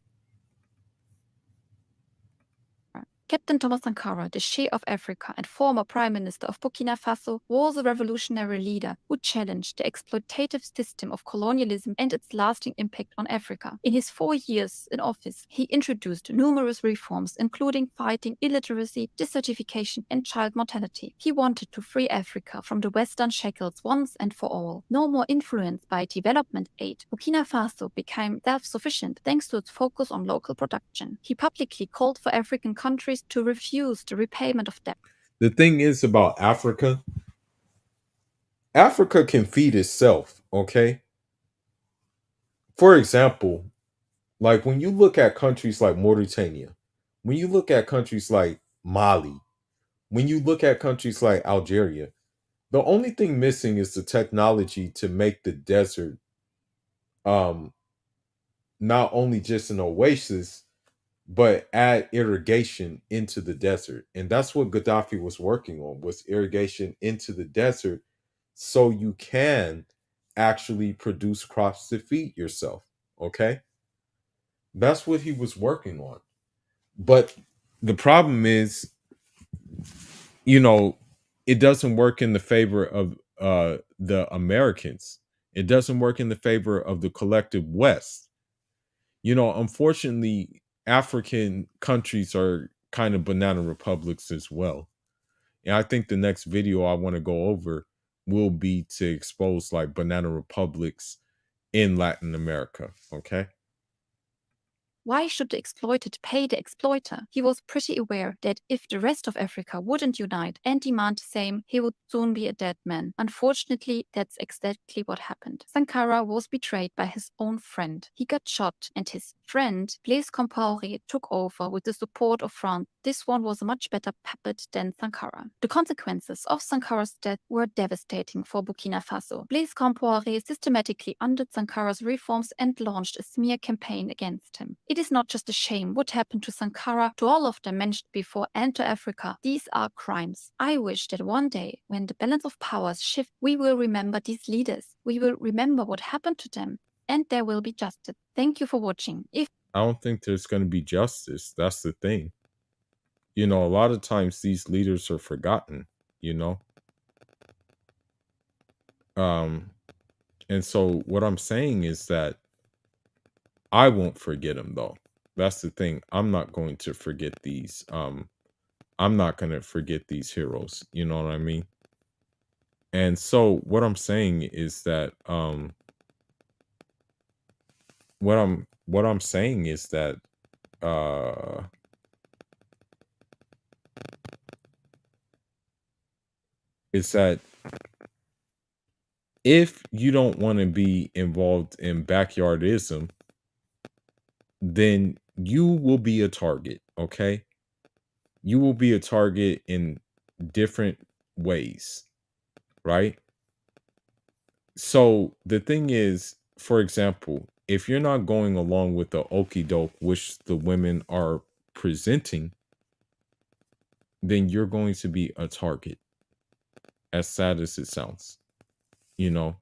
Captain Thomas Sankara, the Che of Africa and former Prime Minister of Burkina Faso, was a revolutionary leader who challenged the exploitative system of colonialism and its lasting impact on Africa. In his 4 years in office, he introduced numerous reforms, including fighting illiteracy, desertification, and child mortality. He wanted to free Africa from the Western shackles once and for all. No more influenced by development aid, Burkina Faso became self-sufficient thanks to its focus on local production. He publicly called for African countries to refuse the repayment of debt. The thing is about Africa can feed itself, okay? For example, like when you look at countries like Mauritania, when you look at countries like Mali, when you look at countries like Algeria, the only thing missing is the technology to make the desert um not only just an oasis, but add irrigation into the desert. And that's what Gaddafi was working on, was irrigation into the desert, so you can actually produce crops to feed yourself. Okay? That's what he was working on. But the problem is, you know, it doesn't work in the favor of the Americans. It doesn't work in the favor of the collective West. You know, unfortunately, African countries are kind of banana republics as well. And I think the next video I want to go over will be to expose like banana republics in Latin America. Okay. Why should the exploited pay the exploiter? He was pretty aware that if the rest of Africa wouldn't unite and demand the same, he would soon be a dead man. Unfortunately, that's exactly what happened. Sankara was betrayed by his own friend. He got shot, and his friend, Blaise Compaoré, took over with the support of France. This one was a much better puppet than Sankara. The consequences of Sankara's death were devastating for Burkina Faso. Blaise Compaoré systematically undid Sankara's reforms and launched a smear campaign against him. It is not just a shame what happened to Sankara, to all of them mentioned before, and to Africa. These are crimes. I wish that one day, when the balance of powers shift, we will remember these leaders. We will remember what happened to them, and there will be justice. Thank you for watching. I don't think there's going to be justice. That's the thing. You know, a lot of times these leaders are forgotten, you know. And so what I'm saying is that I won't forget them though. That's the thing. I'm not going to forget these. I'm not going to forget these heroes. You know what I mean? And so what I'm saying is that what I'm saying is that is that if you don't want to be involved in backyardism, then you will be a target, okay? You will be a target in different ways, right? So the thing is, for example, if you're not going along with the okie doke which the women are presenting, then you're going to be a target. As sad as it sounds, you know.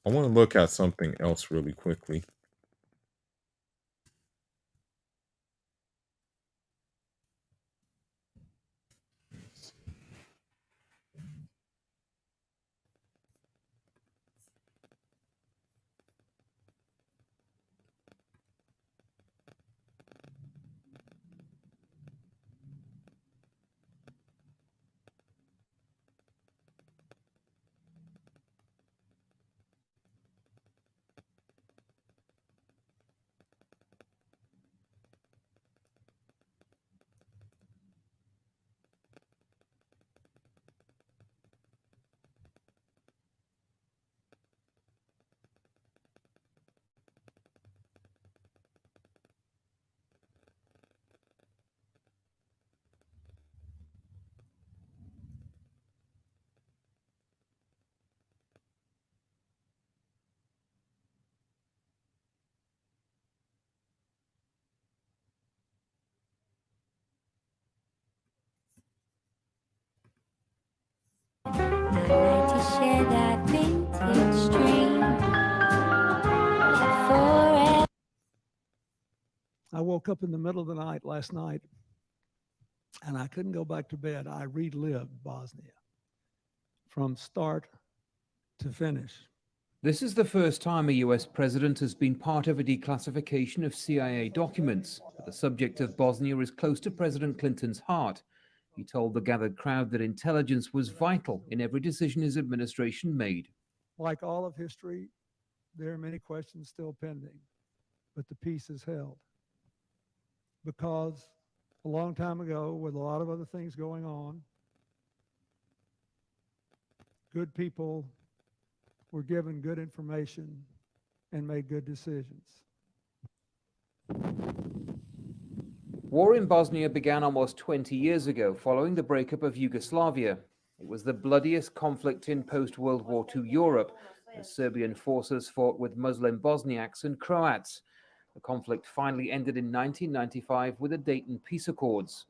I want to look at something else really quickly. I woke up in the middle of the night last night, and I couldn't go back to bed. I relived Bosnia from start to finish. This is the first time a US president has been part of a declassification of CIA documents, but the subject of Bosnia is close to President Clinton's heart. He told the gathered crowd that intelligence was vital in every decision his administration made. Like all of history, there are many questions still pending, but the peace is held. Because a long time ago, with a lot of other things going on, good people were given good information and made good decisions. War in Bosnia began almost 20 years ago following the breakup of Yugoslavia. It was the bloodiest conflict in post-World War II Europe, as Serbian forces fought with Muslim Bosniaks and Croats. The conflict finally ended in 1995 with the Dayton Peace Accords.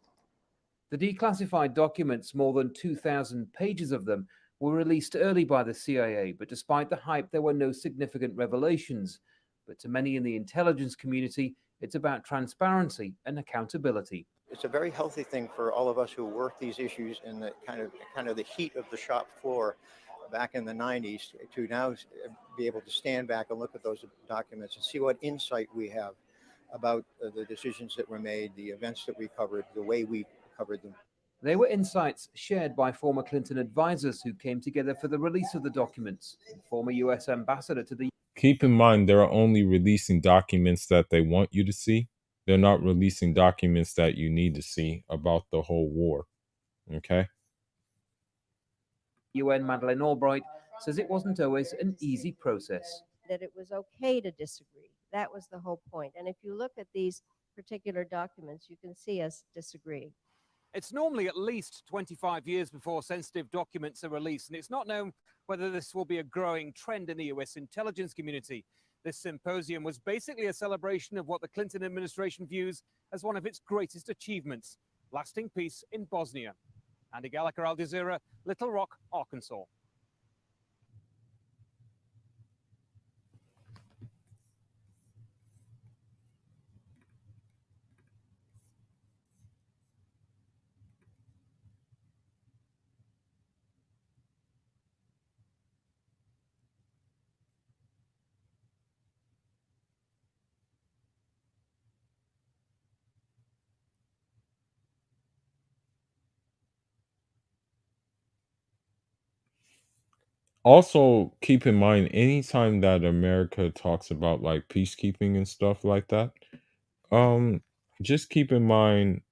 The declassified documents, more than 2,000 pages of them, were released early by the CIA, but despite the hype, there were no significant revelations. But to many in the intelligence community, it's about transparency and accountability. It's a very healthy thing for all of us who work these issues in the kind of the heat of the shop floor back in the 90s to now be able to stand back and look at those documents and see what insight we have about the decisions that were made, the events that we covered, the way we covered them. They were insights shared by former Clinton advisors who came together for the release of the documents. The former U.S. ambassador to the Keep in mind, they're only releasing documents that they want you to see. They're not releasing documents that you need to see about the whole war. Okay? UN, Madeleine Albright, says it wasn't always an easy process. That it was okay to disagree. That was the whole point. And if you look at these particular documents, you can see us disagree. It's normally at least 25 years before sensitive documents are released, and it's not known whether this will be a growing trend in the US intelligence community. This symposium was basically a celebration of what the Clinton administration views as one of its greatest achievements, lasting peace in Bosnia. Andy Gallagher, Al Jazeera, Little Rock, Arkansas. Also, keep in mind, anytime that America talks about like peacekeeping and stuff like that, um, just keep in mind,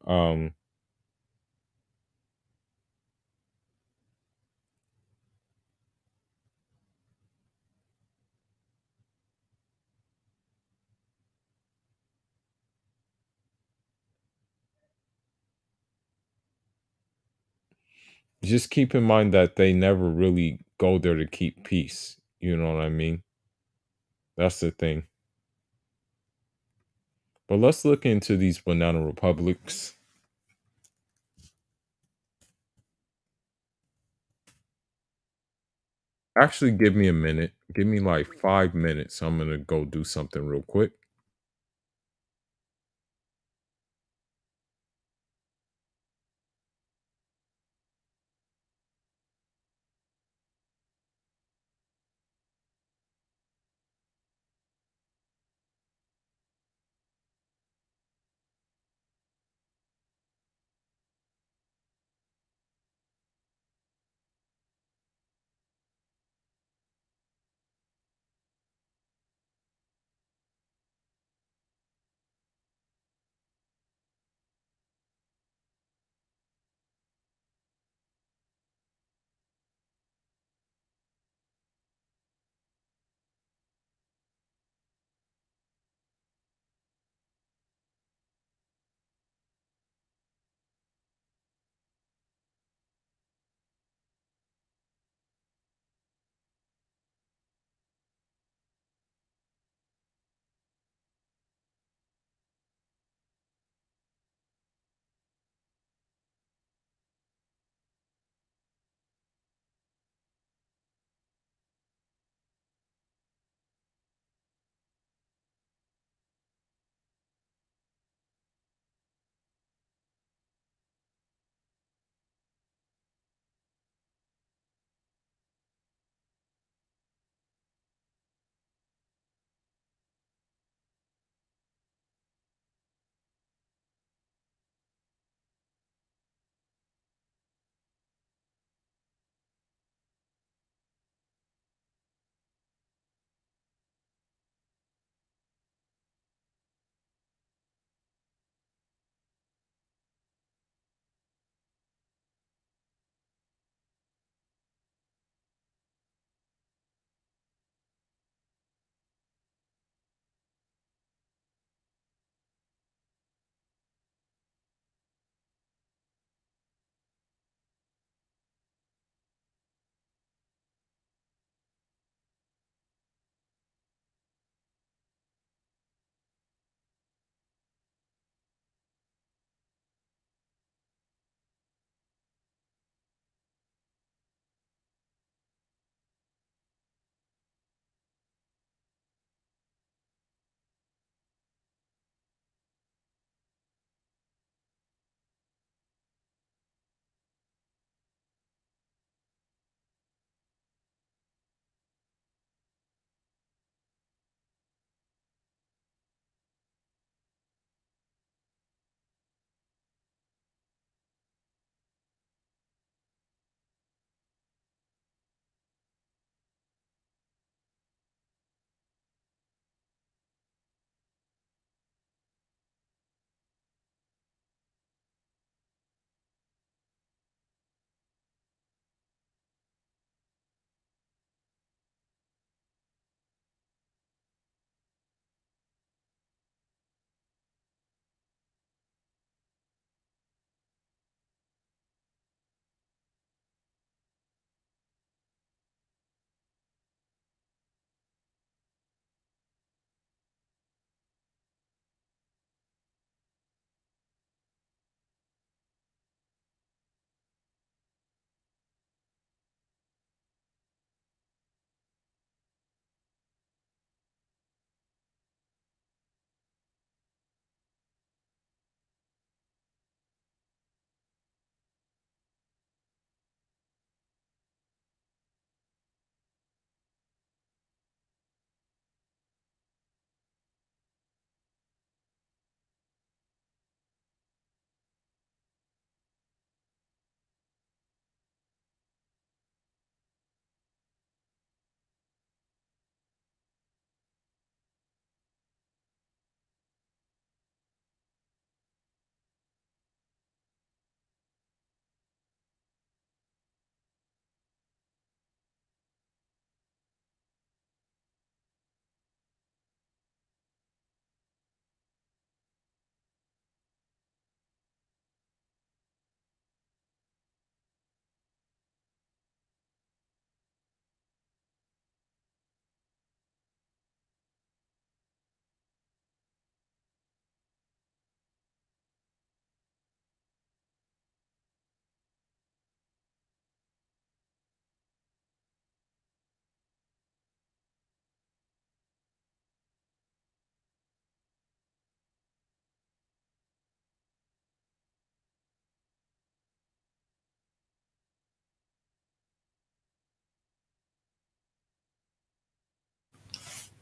just keep in mind that they never really go there to keep peace. You know what I mean? That's the thing. But let's look into these banana republics. Actually, give me a minute. Give me like 5 minutes. I'm gonna go do something real quick.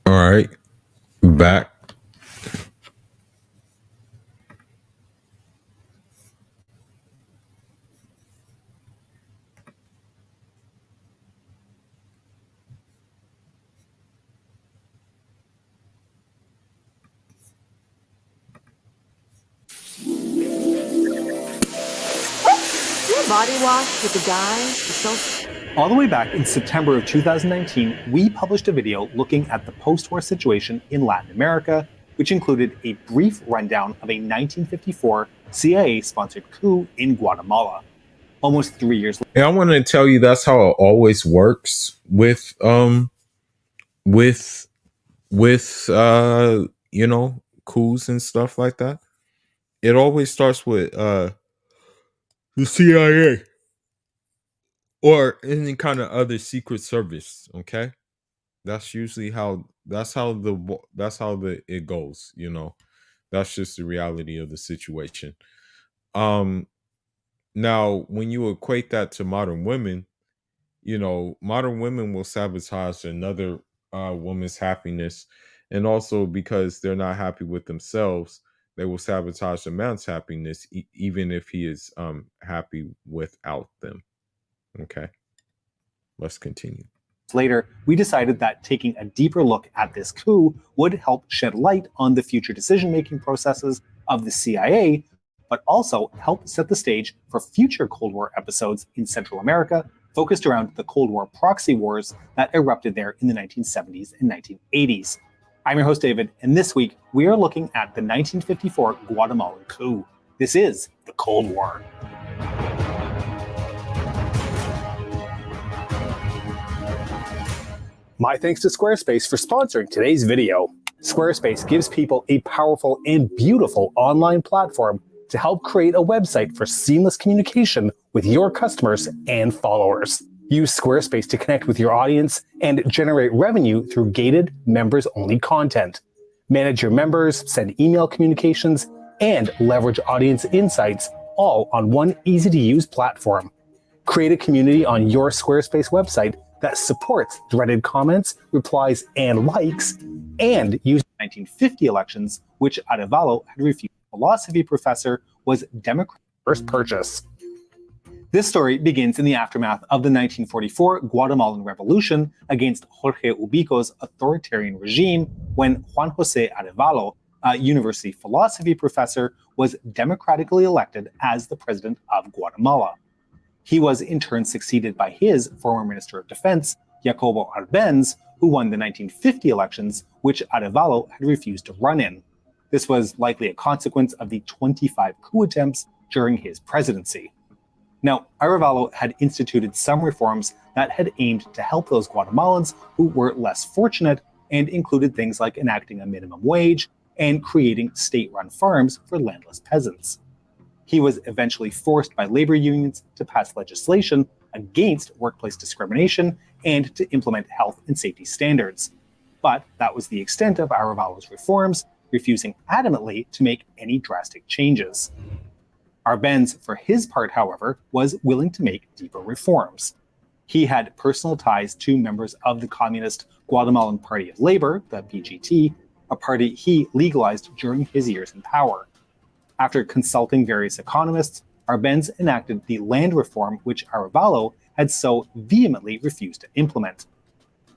All right, back. Body wash with the guy so All the way back in September of 2019, we published a video looking at the post-war situation in Latin America, which included a brief rundown of a 1954 CIA-sponsored coup in Guatemala. Almost 3 years later. And I want to tell you that's how it always works with with you know, coups and stuff like that. It always starts with the CIA or any kind of other secret service, okay? That's usually how it goes, you know. That's just the reality of the situation. Now when you equate that to modern women, you know, modern women will sabotage another woman's happiness, and also because they're not happy with themselves, they will sabotage a man's happiness, even if he is happy without them. Okay, let's continue. Later, we decided that taking a deeper look at this coup would help shed light on the future decision-making processes of the CIA, but also help set the stage for future Cold War episodes in Central America focused around the Cold War proxy wars that erupted there in the 1970s and 1980s. I'm your host, David, and this week we are looking at the 1954 Guatemalan coup. This is the Cold War. My thanks to Squarespace for sponsoring today's video. Squarespace gives people a powerful and beautiful online platform to help create a website for seamless communication with your customers and followers. Use Squarespace to connect with your audience and generate revenue through gated, members-only content. Manage your members, send email communications, and leverage audience insights, all on one easy-to-use platform. Create a community on your Squarespace website that supports threaded comments, replies, and likes, and use the 1950 elections, which Arevalo had refused. Philosophy professor was Democratic first purchase. This story begins in the aftermath of the 1944 Guatemalan Revolution against Jorge Ubico's authoritarian regime, when Juan Jose Arevalo, a university philosophy professor, was democratically elected as the president of Guatemala. He was in turn succeeded by his former Minister of Defense, Jacobo Arbenz, who won the 1950 elections, which Arevalo had refused to run in. This was likely a consequence of the 25 coup attempts during his presidency. Now, Arevalo had instituted some reforms that had aimed to help those Guatemalans who were less fortunate, and included things like enacting a minimum wage and creating state-run farms for landless peasants. He was eventually forced by labor unions to pass legislation against workplace discrimination and to implement health and safety standards. But that was the extent of Arevalo's reforms, refusing adamantly to make any drastic changes. Arbenz, for his part, however, was willing to make deeper reforms. He had personal ties to members of the Communist Guatemalan Party of Labor, the PGT, a party he legalized during his years in power. After consulting various economists, Arbenz enacted the land reform which Arevalo had so vehemently refused to implement.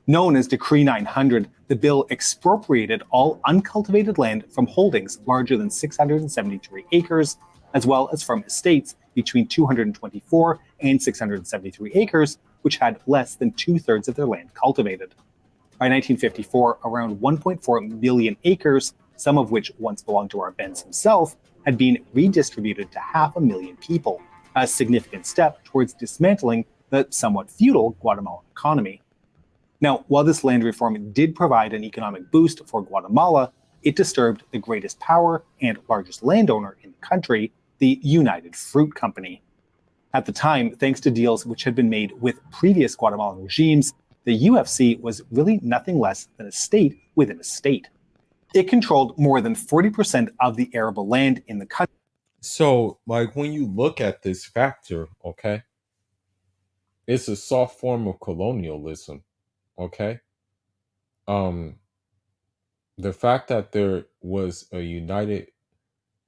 Known as Decree 900, the bill expropriated all uncultivated land from holdings larger than 673 acres, as well as from estates between 224 and 673 acres, which had less than 2/3 of their land cultivated. By 1954, around 1.4 million acres, some of which once belonged to Arbenz himself, had been redistributed to 500,000 people, a significant step towards dismantling the somewhat feudal Guatemalan economy. Now, while this land reform did provide an economic boost for Guatemala, it disturbed the greatest power and largest landowner in the country, the United Fruit Company. At the time, thanks to deals which had been made with previous Guatemalan regimes, the UFC was really nothing less than a state within a state. It controlled more than 40% of the arable land in the country. So, like, when you look at this factor, okay, it's a soft form of colonialism, okay? the fact that there was a United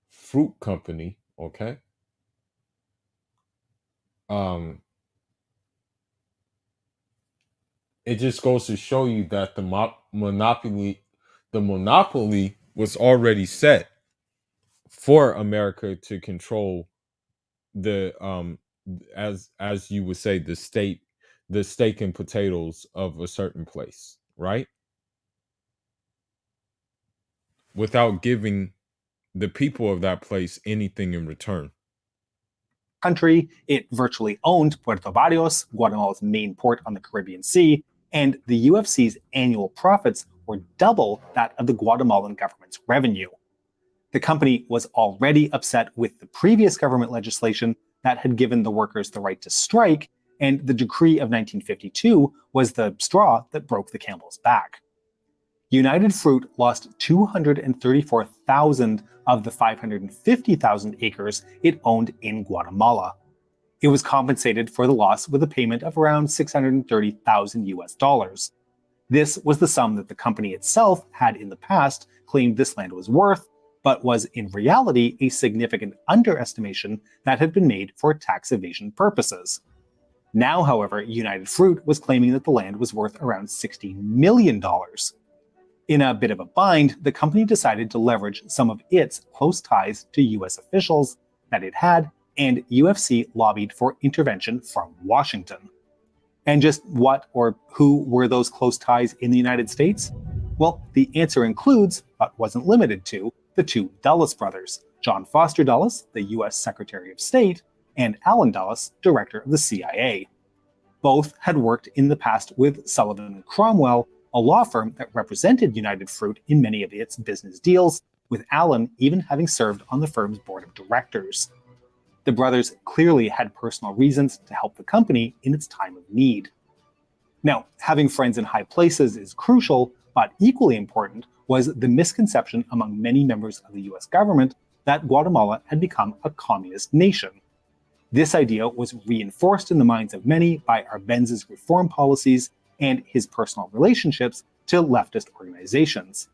Fruit Company, okay, um, it just goes to show you that the monopoly was already set for America to control the as you would say the steak and potatoes of a certain place, right? Without giving the people of that place anything in return. Country, it virtually owned Puerto Barrios, Guatemala's main port on the Caribbean Sea, and the UFC's annual profits were double that of the Guatemalan government's revenue. The company was already upset with the previous government legislation that had given the workers the right to strike, and the decree of 1952 was the straw that broke the camel's back. United Fruit lost 234,000 of the 550,000 acres it owned in Guatemala. It was compensated for the loss with a payment of around 630,000 US dollars. This was the sum that the company itself had in the past claimed this land was worth, but was in reality a significant underestimation that had been made for tax evasion purposes. Now, however, United Fruit was claiming that the land was worth around $16 million. In a bit of a bind, the company decided to leverage some of its close ties to US officials that it had, and UFC lobbied for intervention from Washington. And just what or who were those close ties in the United States? Well, the answer includes, but wasn't limited to, the two Dulles brothers, John Foster Dulles, the US Secretary of State, and Allen Dulles, Director of the CIA. Both had worked in the past with Sullivan and Cromwell, a law firm that represented United Fruit in many of its business deals, with Allen even having served on the firm's board of directors. The brothers clearly had personal reasons to help the company in its time of need. Now, having friends in high places is crucial, but equally important was the misconception among many members of the US government that Guatemala had become a communist nation. This idea was reinforced in the minds of many by Arbenz's reform policies and his personal relationships to leftist organizations.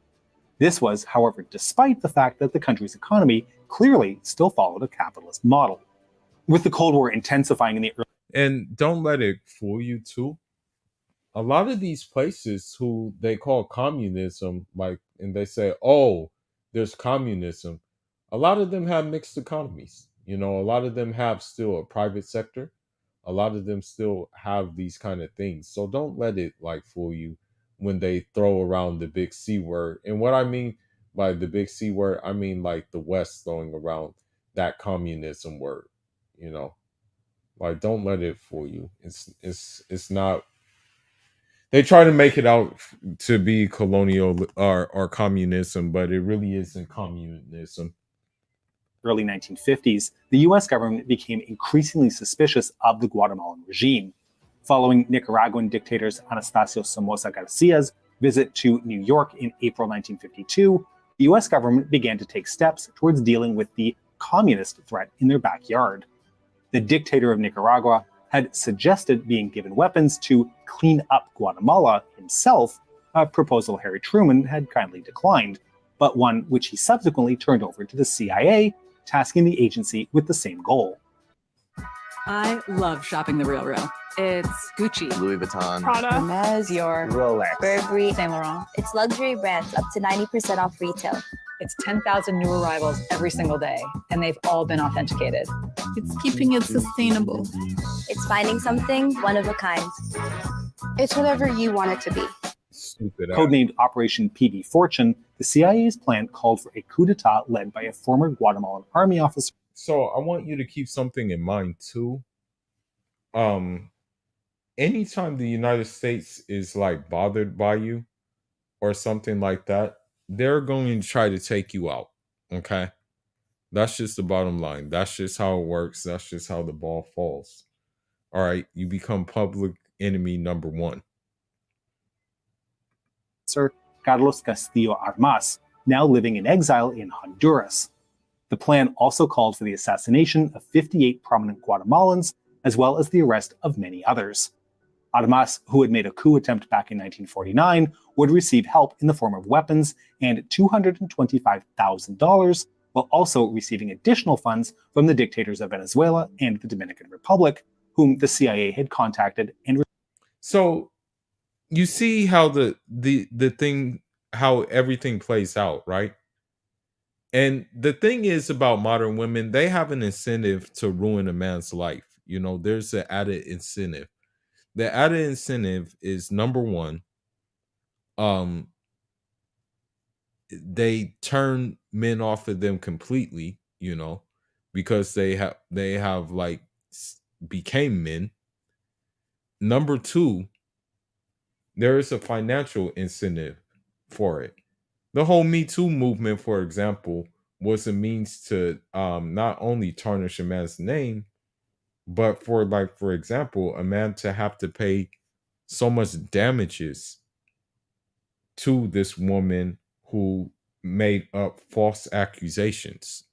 This was, however, despite the fact that the country's economy clearly still followed a capitalist model. With the Cold War intensifying in the early... And don't let it fool you too. A lot of these places who they call communism, like, and they say, oh, there's communism. A lot of them have mixed economies. You know, a lot of them have still a private sector. A lot of them still have these kind of things. So don't let it like fool you when they throw around the big C word. And what I mean by the big C word, I mean like the West throwing around that communism word. You know, like don't let it fool you. It's not. They try to make it out to be colonial or communism, but it really isn't communism. Early 1950s, the US government became increasingly suspicious of the Guatemalan regime. Following Nicaraguan dictators Anastasio Somoza Garcia's visit to New York in April 1952, the US government began to take steps towards dealing with the communist threat in their backyard. The dictator of Nicaragua had suggested being given weapons to clean up Guatemala himself, a proposal Harry Truman had kindly declined, but one which he subsequently turned over to the CIA, tasking the agency with the same goal. I love shopping the Real. It's Gucci, Louis Vuitton, Prada, Hermes, Dior, Rolex, Burberry, Saint Laurent. It's luxury brands up to 90% off retail. It's 10,000 new arrivals every single day, and they've all been authenticated. It's keeping it sustainable. It's finding something one of a kind. It's whatever you want it to be. Codenamed Operation PB Fortune, the CIA's plan called for a coup d'etat led by a former Guatemalan army officer. So I want you to keep something in mind too. Anytime the United States is like bothered by you or something like that, they're going to try to take you out. Okay? That's just the bottom line. That's just how it works. That's just how the ball falls. All right, you become public enemy number one. Sir Carlos Castillo Armas, now living in exile in Honduras. The plan also called for the assassination of 58 prominent Guatemalans, as well as the arrest of many others. Armas, who had made a coup attempt back in 1949, would receive help in the form of weapons and $225,000, while also receiving additional funds from the dictators of Venezuela and the Dominican Republic, whom the CIA had contacted and. So you see how the thing, how everything plays out, right? And the thing is about modern women, they have an incentive to ruin a man's life. You know, there's an added incentive. The added incentive is number one, they turn men off of them completely, you know, because they have like became men. Number two, there is a financial incentive for it. The whole Me Too movement, for example, was a means to not only tarnish a man's name, but for, like, for example, a man to have to pay so much damages to this woman who made up false accusations.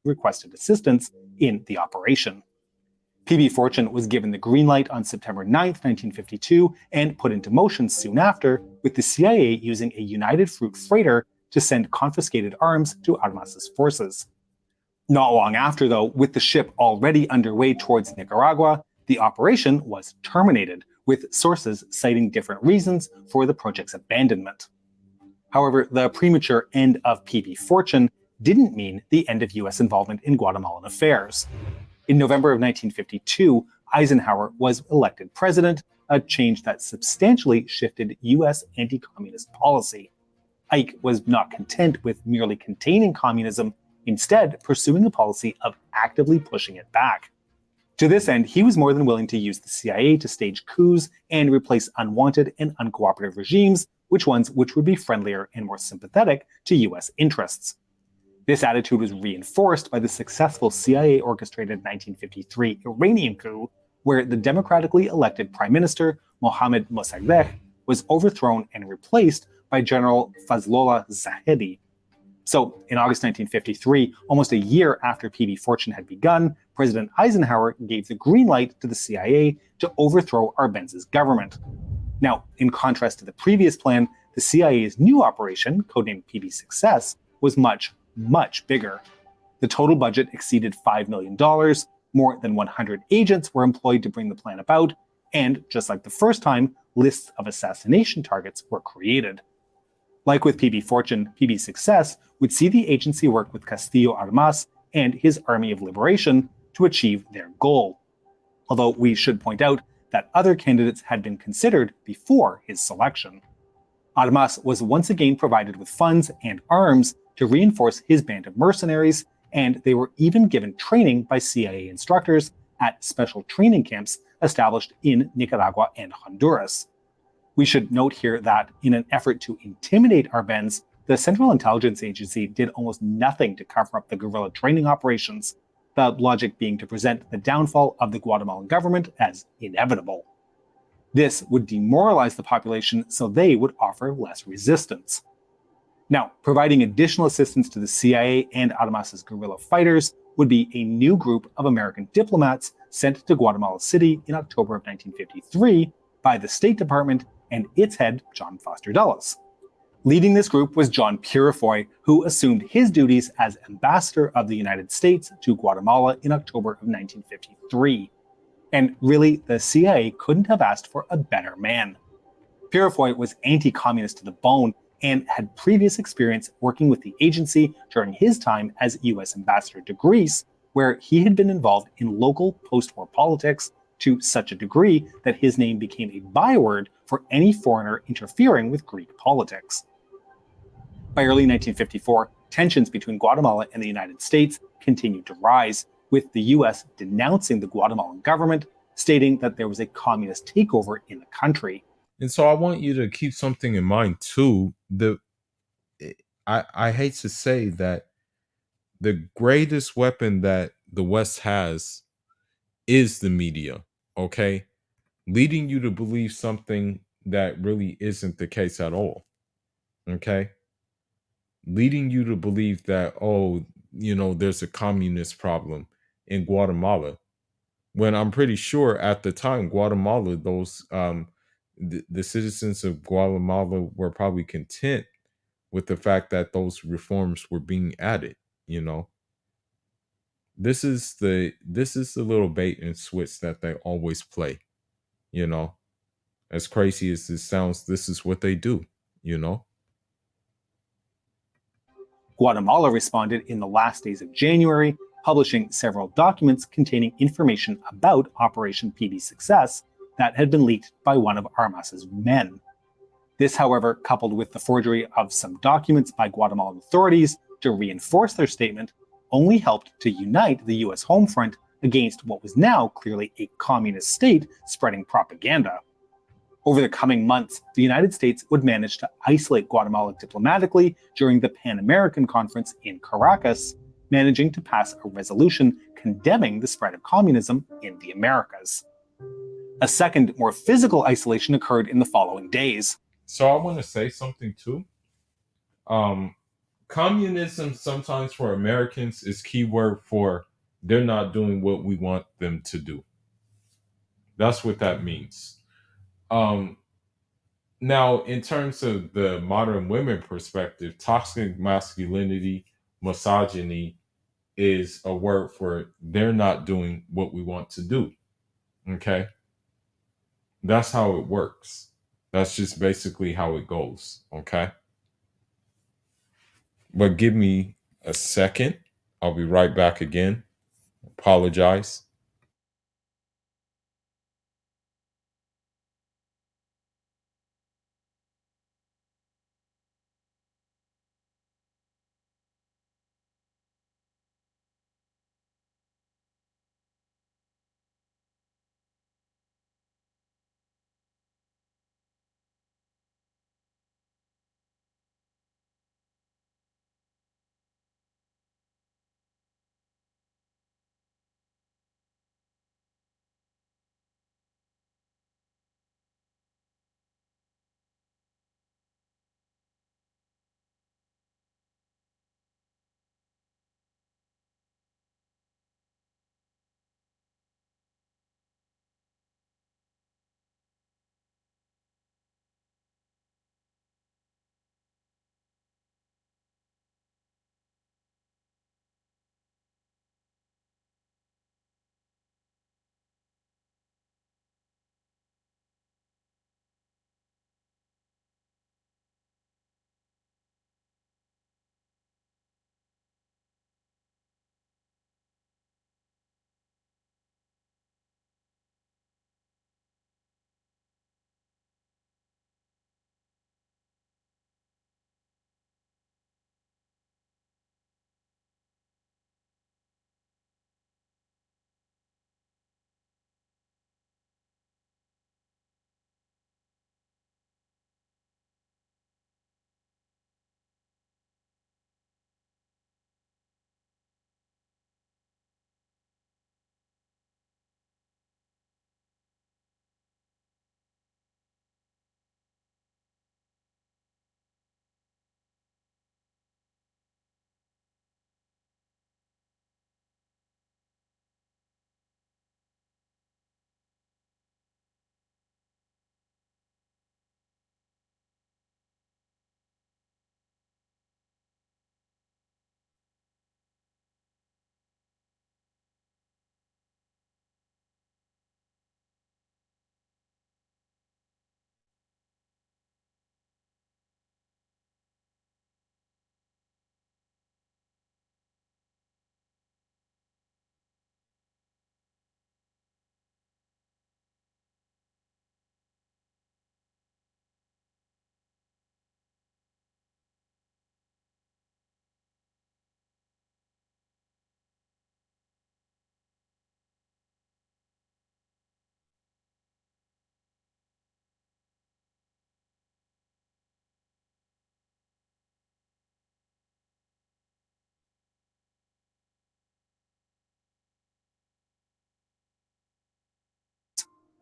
Requested assistance in the operation. PB Fortune was given the green light on September 9th, 1952, and put into motion soon after, with the CIA using a United Fruit freighter to send confiscated arms to Armas's forces. Not long after, though, with the ship already underway towards Nicaragua, the operation was terminated, with sources citing different reasons for the project's abandonment. However, the premature end of PB Fortune didn't mean the end of US involvement in Guatemalan affairs. In November of 1952, Eisenhower was elected president, a change that substantially shifted US anti-communist policy. Ike was not content with merely containing communism, instead pursuing a policy of actively pushing it back. To this end, he was more than willing to use the CIA to stage coups and replace unwanted and uncooperative regimes, which would be friendlier and more sympathetic to US interests. This attitude was reinforced by the successful CIA-orchestrated 1953 Iranian coup, where the democratically elected Prime Minister Mohammad Mossadegh was overthrown and replaced by General Fazlollah Zahedi. So, in August 1953, almost a year after PB Fortune had begun, President Eisenhower gave the green light to the CIA to overthrow Arbenz's government. Now, in contrast to the previous plan, the CIA's new operation, codenamed PB Success, was much bigger. The total budget exceeded $5 million, more than 100 agents were employed to bring the plan about, and, just like the first time, lists of assassination targets were created. Like with PB Fortune, PB Success would see the agency work with Castillo Armas and his Army of Liberation to achieve their goal. Although we should point out that other candidates had been considered before his selection. Armas was once again provided with funds and arms to reinforce his band of mercenaries, and they were even given training by CIA instructors at special training camps established in Nicaragua and Honduras. We should note here that in an effort to intimidate Arbenz, the Central Intelligence Agency did almost nothing to cover up the guerrilla training operations, the logic being to present the downfall of the Guatemalan government as inevitable. This would demoralize the population, so they would offer less resistance. Now, providing additional assistance to the CIA and Armas's guerrilla fighters would be a new group of American diplomats sent to Guatemala City in October of 1953 by the State Department and its head, John Foster Dulles. Leading this group was John Purifoy, who assumed his duties as ambassador of the United States to Guatemala in October of 1953. And really, the CIA couldn't have asked for a better man. Purifoy was anti-communist to the bone and had previous experience working with the agency during his time as US ambassador to Greece, where he had been involved in local post-war politics to such a degree that his name became a byword for any foreigner interfering with Greek politics. By early 1954, tensions between Guatemala and the United States continued to rise, with the US denouncing the Guatemalan government, stating that there was a communist takeover in the country. And so I want you to keep something in mind too. I hate to say that the greatest weapon that the West has is the media, okay? Leading you to believe something that really isn't the case at all, okay? Leading you to believe that, oh, you know, there's a communist problem in Guatemala. when I'm pretty sure at the time Guatemala, those the citizens of Guatemala were probably content with the fact that those reforms were being added. You know, this is the little bait and switch that they always play. You know, as crazy as this sounds, this is what they do. You know. Guatemala responded in the last days of January, publishing several documents containing information about Operation PB Success that had been leaked by one of Armas's men. This, however, coupled with the forgery of some documents by Guatemalan authorities to reinforce their statement, only helped to unite the US home front against what was now clearly a communist state spreading propaganda. Over the coming months, the United States would manage to isolate Guatemala diplomatically during the Pan American Conference in Caracas, managing to pass a resolution condemning the spread of communism in the Americas. A second, more physical isolation occurred in the following days. So I want to say something too. Communism sometimes for Americans is keyword for they're not doing what we want them to do. That's what that means. Now, in terms of the modern women perspective, toxic masculinity, misogyny is a word for they're not doing what we want to do. Okay? That's how it works. That's just basically how it goes. Okay? But give me a second. I'll be right back again. Apologize.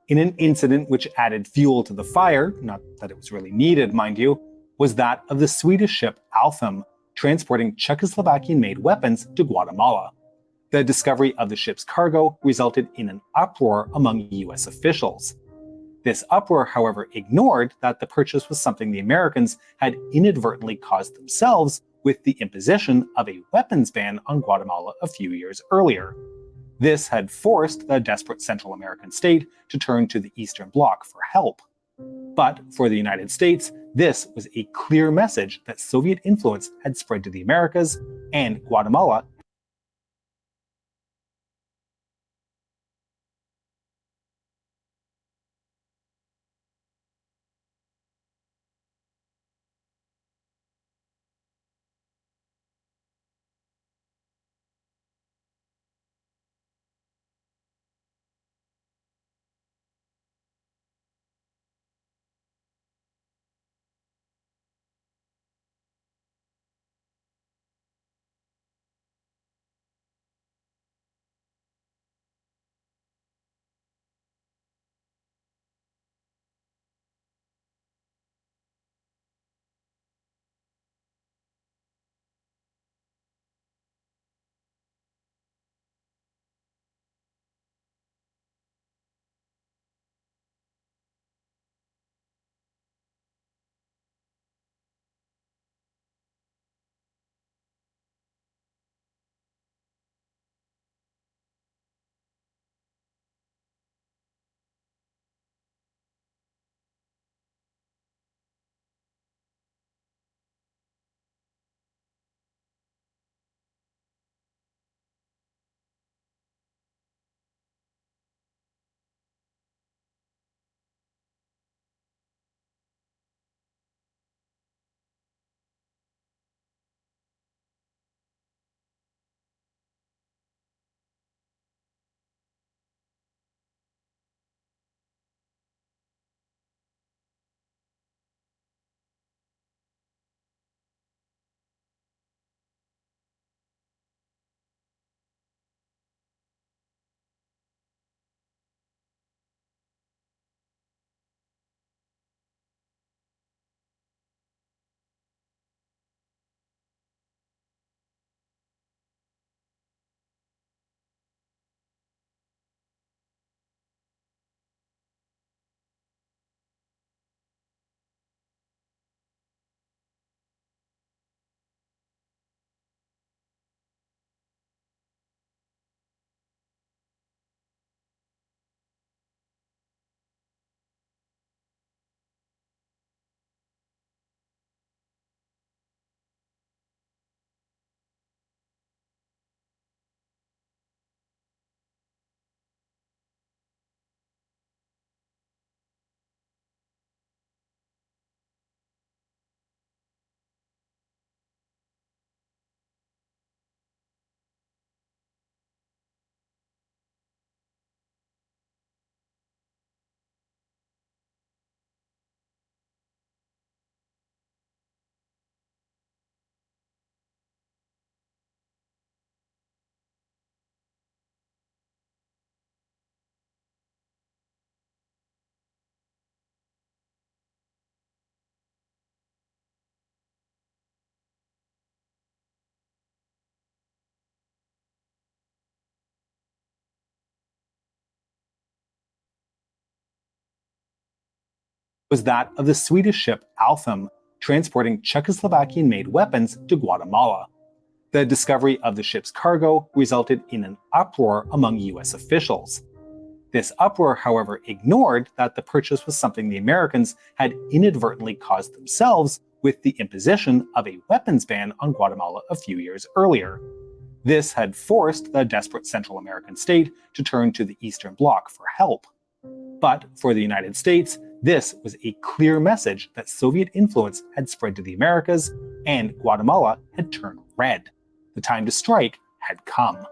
In an incident which added fuel to the fire, not that it was really needed, mind you, was that of the Swedish ship Altham, transporting Czechoslovakian-made weapons to Guatemala. The discovery of the ship's cargo resulted in an uproar among US officials. This uproar, however, ignored that the purchase was something the Americans had inadvertently caused themselves with the imposition of a weapons ban on Guatemala a few years earlier. This had forced the desperate Central American state to turn to the Eastern Bloc for help. But for the United States, this was a clear message that Soviet influence had spread to the Americas, and Guatemala was that of the Swedish ship Altham, transporting Czechoslovakian-made weapons to Guatemala. The discovery of the ship's cargo resulted in an uproar among US officials. This uproar, however, ignored that the purchase was something the Americans had inadvertently caused themselves with the imposition of a weapons ban on Guatemala a few years earlier. This had forced the desperate Central American state to turn to the Eastern Bloc for help. But for the United States, this was a clear message that Soviet influence had spread to the Americas, and Guatemala had turned red. The time to strike had come.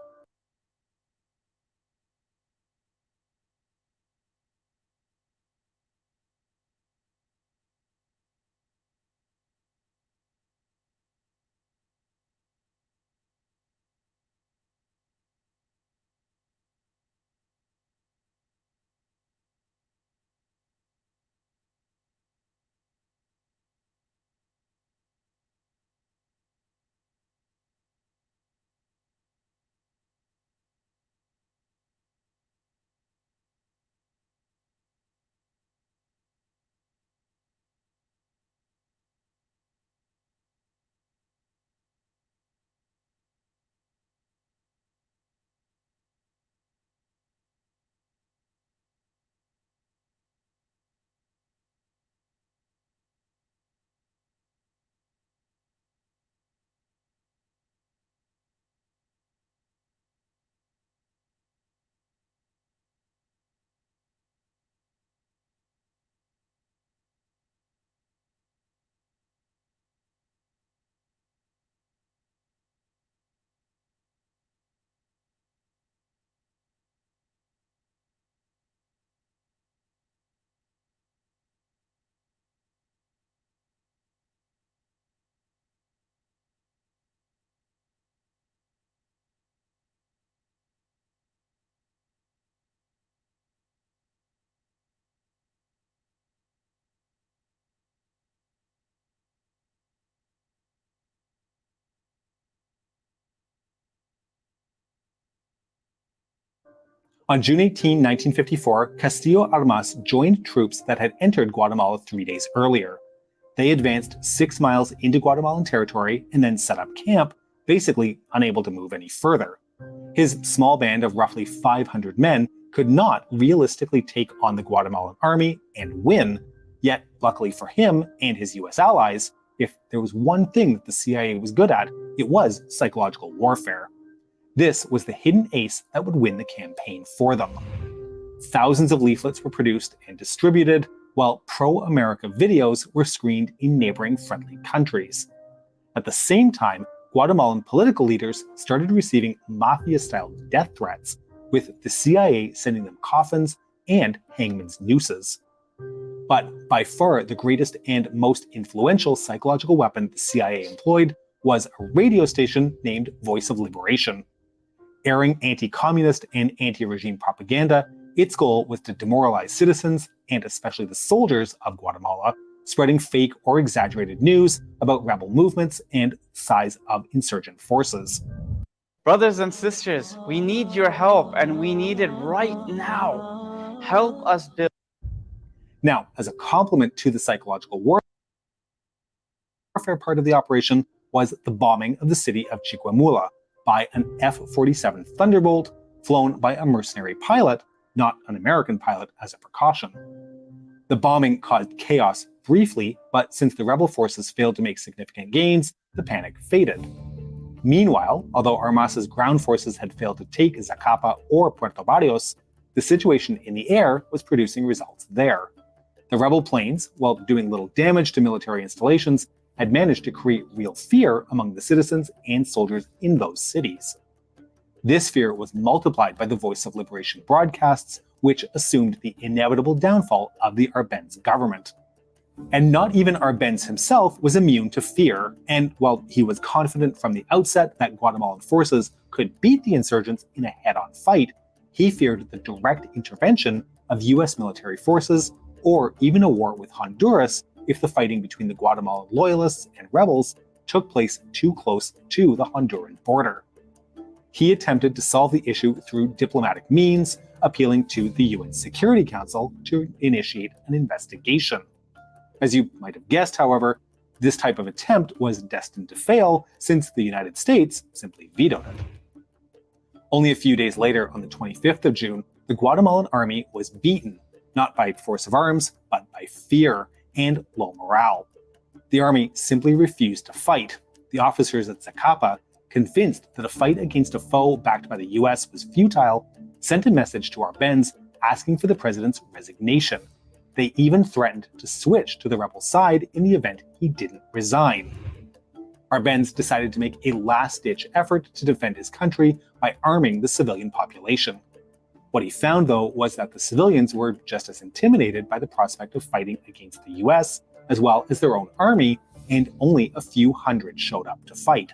On June 18, 1954, Castillo Armas joined troops that had entered Guatemala 3 days earlier. They advanced 6 miles into Guatemalan territory and then set up camp, basically unable to move any further. His small band of roughly 500 men could not realistically take on the Guatemalan army and win, yet luckily for him and his US allies, if there was one thing that the CIA was good at, it was psychological warfare. This was the hidden ace that would win the campaign for them. Thousands of leaflets were produced and distributed, while pro-America videos were screened in neighboring friendly countries. At the same time, Guatemalan political leaders started receiving mafia-style death threats, with the CIA sending them coffins and hangman's nooses. But by far the greatest and most influential psychological weapon the CIA employed was a radio station named Voice of Liberation. Airing anti-communist and anti-regime propaganda, its goal was to demoralize citizens, and especially the soldiers of Guatemala, spreading fake or exaggerated news about rebel movements and size of insurgent forces. Brothers and sisters, we need your help, and we need it right now. Help us build. Now, as a complement to the psychological warfare part of the operation was the bombing of the city of Chiquimula by an F-47 Thunderbolt flown by a mercenary pilot, not an American pilot, as a precaution. The bombing caused chaos briefly, but since the rebel forces failed to make significant gains, the panic faded. Meanwhile, although Armas's ground forces had failed to take Zacapa or Puerto Barrios, the situation in the air was producing results there. The rebel planes, while doing little damage to military installations, had managed to create real fear among the citizens and soldiers in those cities. This fear was multiplied by the Voice of Liberation broadcasts, which assumed the inevitable downfall of the Arbenz government. And not even Arbenz himself was immune to fear, and while he was confident from the outset that Guatemalan forces could beat the insurgents in a head-on fight, he feared the direct intervention of US military forces, or even a war with Honduras if the fighting between the Guatemalan loyalists and rebels took place too close to the Honduran border. He attempted to solve the issue through diplomatic means, appealing to the UN Security Council to initiate an investigation. As you might have guessed, however, this type of attempt was destined to fail since the United States simply vetoed it. Only a few days later, on the 25th of June, the Guatemalan army was beaten, not by force of arms, but by fear and low morale. The army simply refused to fight. The officers at Zacapa, convinced that a fight against a foe backed by the US was futile, sent a message to Arbenz asking for the president's resignation. They even threatened to switch to the rebel side in the event he didn't resign. Arbenz decided to make a last-ditch effort to defend his country by arming the civilian population. What he found, though, was that the civilians were just as intimidated by the prospect of fighting against the US, as well as their own army, and only a few hundred showed up to fight.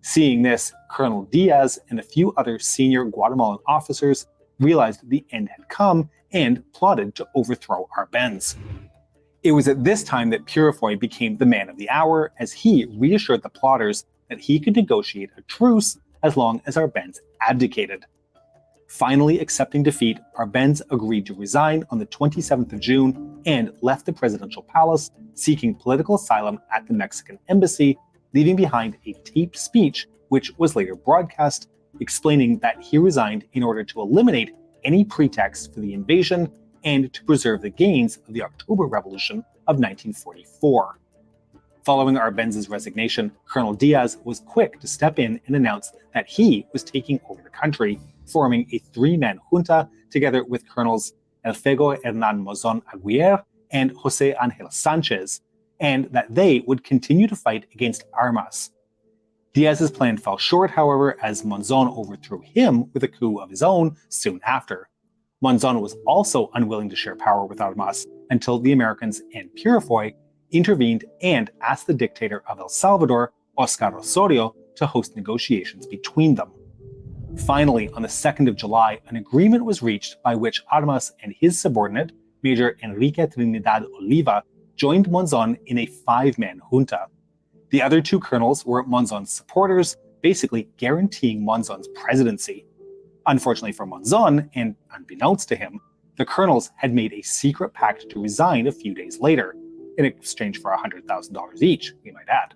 Seeing this, Colonel Diaz and a few other senior Guatemalan officers realized the end had come and plotted to overthrow Arbenz. It was at this time that Purifoy became the man of the hour, as he reassured the plotters that he could negotiate a truce as long as Arbenz abdicated. Finally accepting defeat, Arbenz agreed to resign on the 27th of June and left the presidential palace, seeking political asylum at the Mexican embassy, leaving behind a taped speech which was later broadcast explaining that he resigned in order to eliminate any pretext for the invasion and to preserve the gains of the October Revolution of 1944. Following Arbenz's resignation, Colonel Diaz was quick to step in and announce that he was taking over the country, forming a three-man junta together with Colonels Elfego Hernan Monzon Aguirre and Jose Angel Sanchez, and that they would continue to fight against Armas. Diaz's plan fell short, however, as Monzon overthrew him with a coup of his own soon after. Monzon was also unwilling to share power with Armas until the Americans and Purifoy intervened and asked the dictator of El Salvador, Oscar Osorio, to host negotiations between them. Finally, on the 2nd of July, an agreement was reached by which Armas and his subordinate, Major Enrique Trinidad Oliva, joined Monzon in a five-man junta. The other two colonels were Monzon's supporters, basically guaranteeing Monzon's presidency. Unfortunately for Monzon, and unbeknownst to him, the colonels had made a secret pact to resign a few days later, in exchange for $100,000 each, we might add.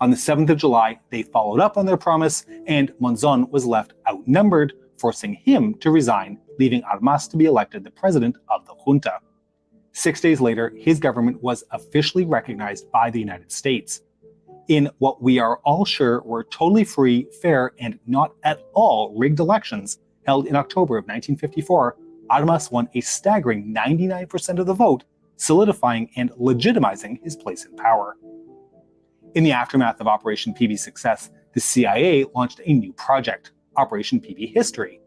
On the 7th of July, they followed up on their promise, and Monzon was left outnumbered, forcing him to resign, leaving Armas to be elected the president of the junta. 6 days later, his government was officially recognized by the United States. In what we are all sure were totally free, fair, and not at all rigged elections held in October of 1954, Armas won a staggering 99% of the vote, solidifying and legitimizing his place in power. In the aftermath of Operation PB's success, the CIA launched a new project, Operation PB History.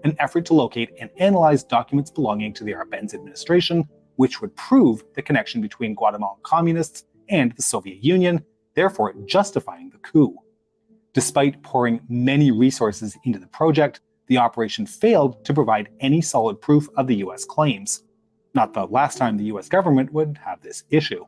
An effort to locate and analyze documents belonging to the Arbenz administration, which would prove the connection between Guatemalan communists and the Soviet Union, therefore justifying the coup. Despite pouring many resources into the project, the operation failed to provide any solid proof of the US claims. Not the last time the US government would have this issue.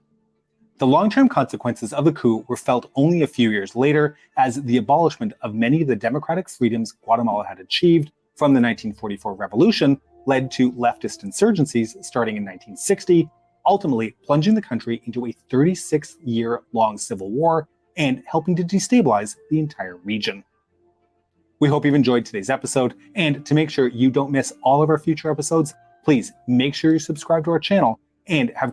The long-term consequences of the coup were felt only a few years later, as the abolishment of many of the democratic freedoms Guatemala had achieved from the 1944 revolution led to leftist insurgencies starting in 1960, ultimately plunging the country into a 36-year-long civil war and helping to destabilize the entire region. We hope you've enjoyed today's episode, and to make sure you don't miss all of our future episodes, please make sure you subscribe to our channel and have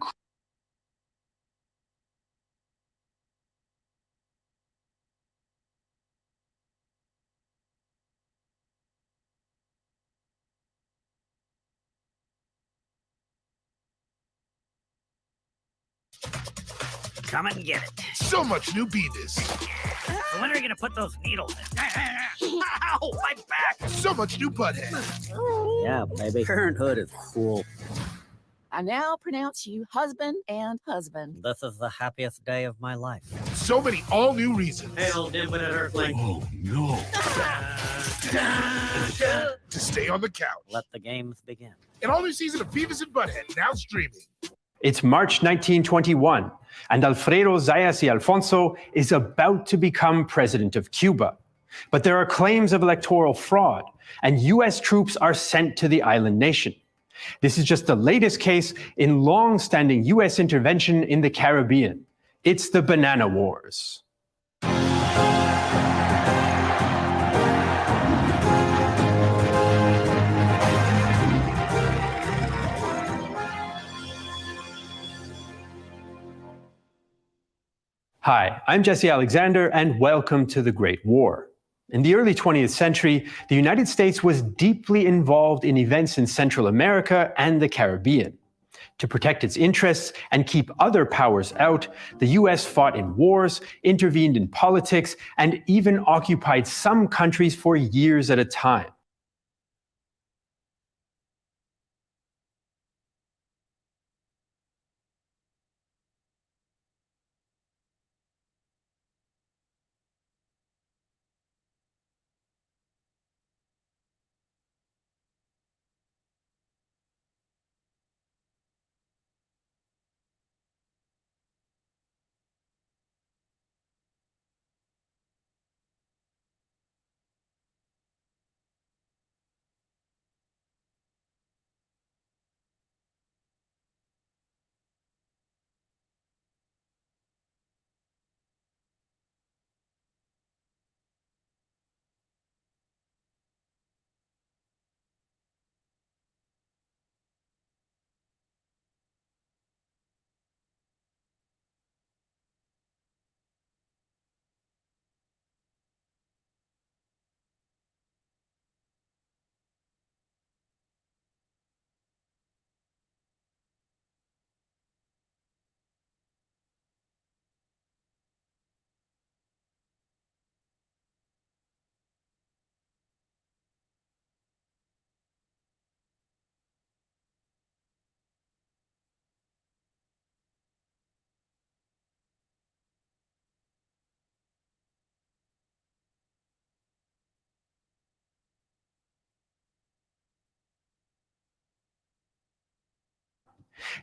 Come and get it. So much new beavis. So when are you gonna put those needles in? Ow, my back! So much new butthead. Yeah, baby. Parenthood is cool. I now pronounce you husband and husband. This is the happiest day of my life. So many all new reasons. Hey, old dimwit Earthling. Oh no. To stay on the couch. Let the games begin. An all new season of Beavis and Butthead now streaming. It's March 1921, and Alfredo Zayas y Alfonso is about to become president of Cuba. But there are claims of electoral fraud, and US troops are sent to the island nation. This is just the latest case in long-standing US intervention in the Caribbean. It's the Banana Wars. Hi, I'm Jesse Alexander, and welcome to the Great War. In the early 20th century, the United States was deeply involved in events in Central America and the Caribbean. To protect its interests and keep other powers out, the US fought in wars, intervened in politics, and even occupied some countries for years at a time.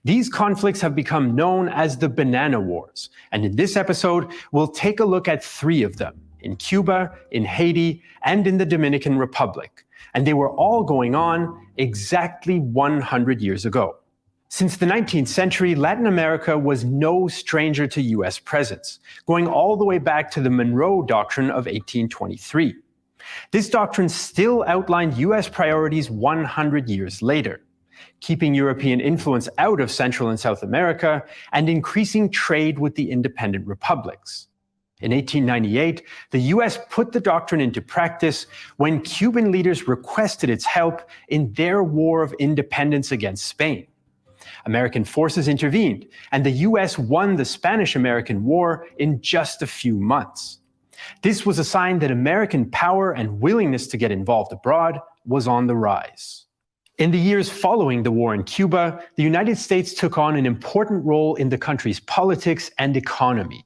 These conflicts have become known as the Banana Wars, and in this episode, we'll take a look at 3 of them, in Cuba, in Haiti, and in the Dominican Republic, and they were all going on exactly 100 years ago. Since the 19th century, Latin America was no stranger to US presence, going all the way back to the Monroe Doctrine of 1823. This doctrine still outlined US priorities 100 years later, keeping European influence out of Central and South America and increasing trade with the independent republics. In 1898, the US put the doctrine into practice when Cuban leaders requested its help in their war of independence against Spain. American forces intervened, and the US won the Spanish-American War in just a few months. This was a sign that American power and willingness to get involved abroad was on the rise. In the years following the war in Cuba, the United States took on an important role in the country's politics and economy.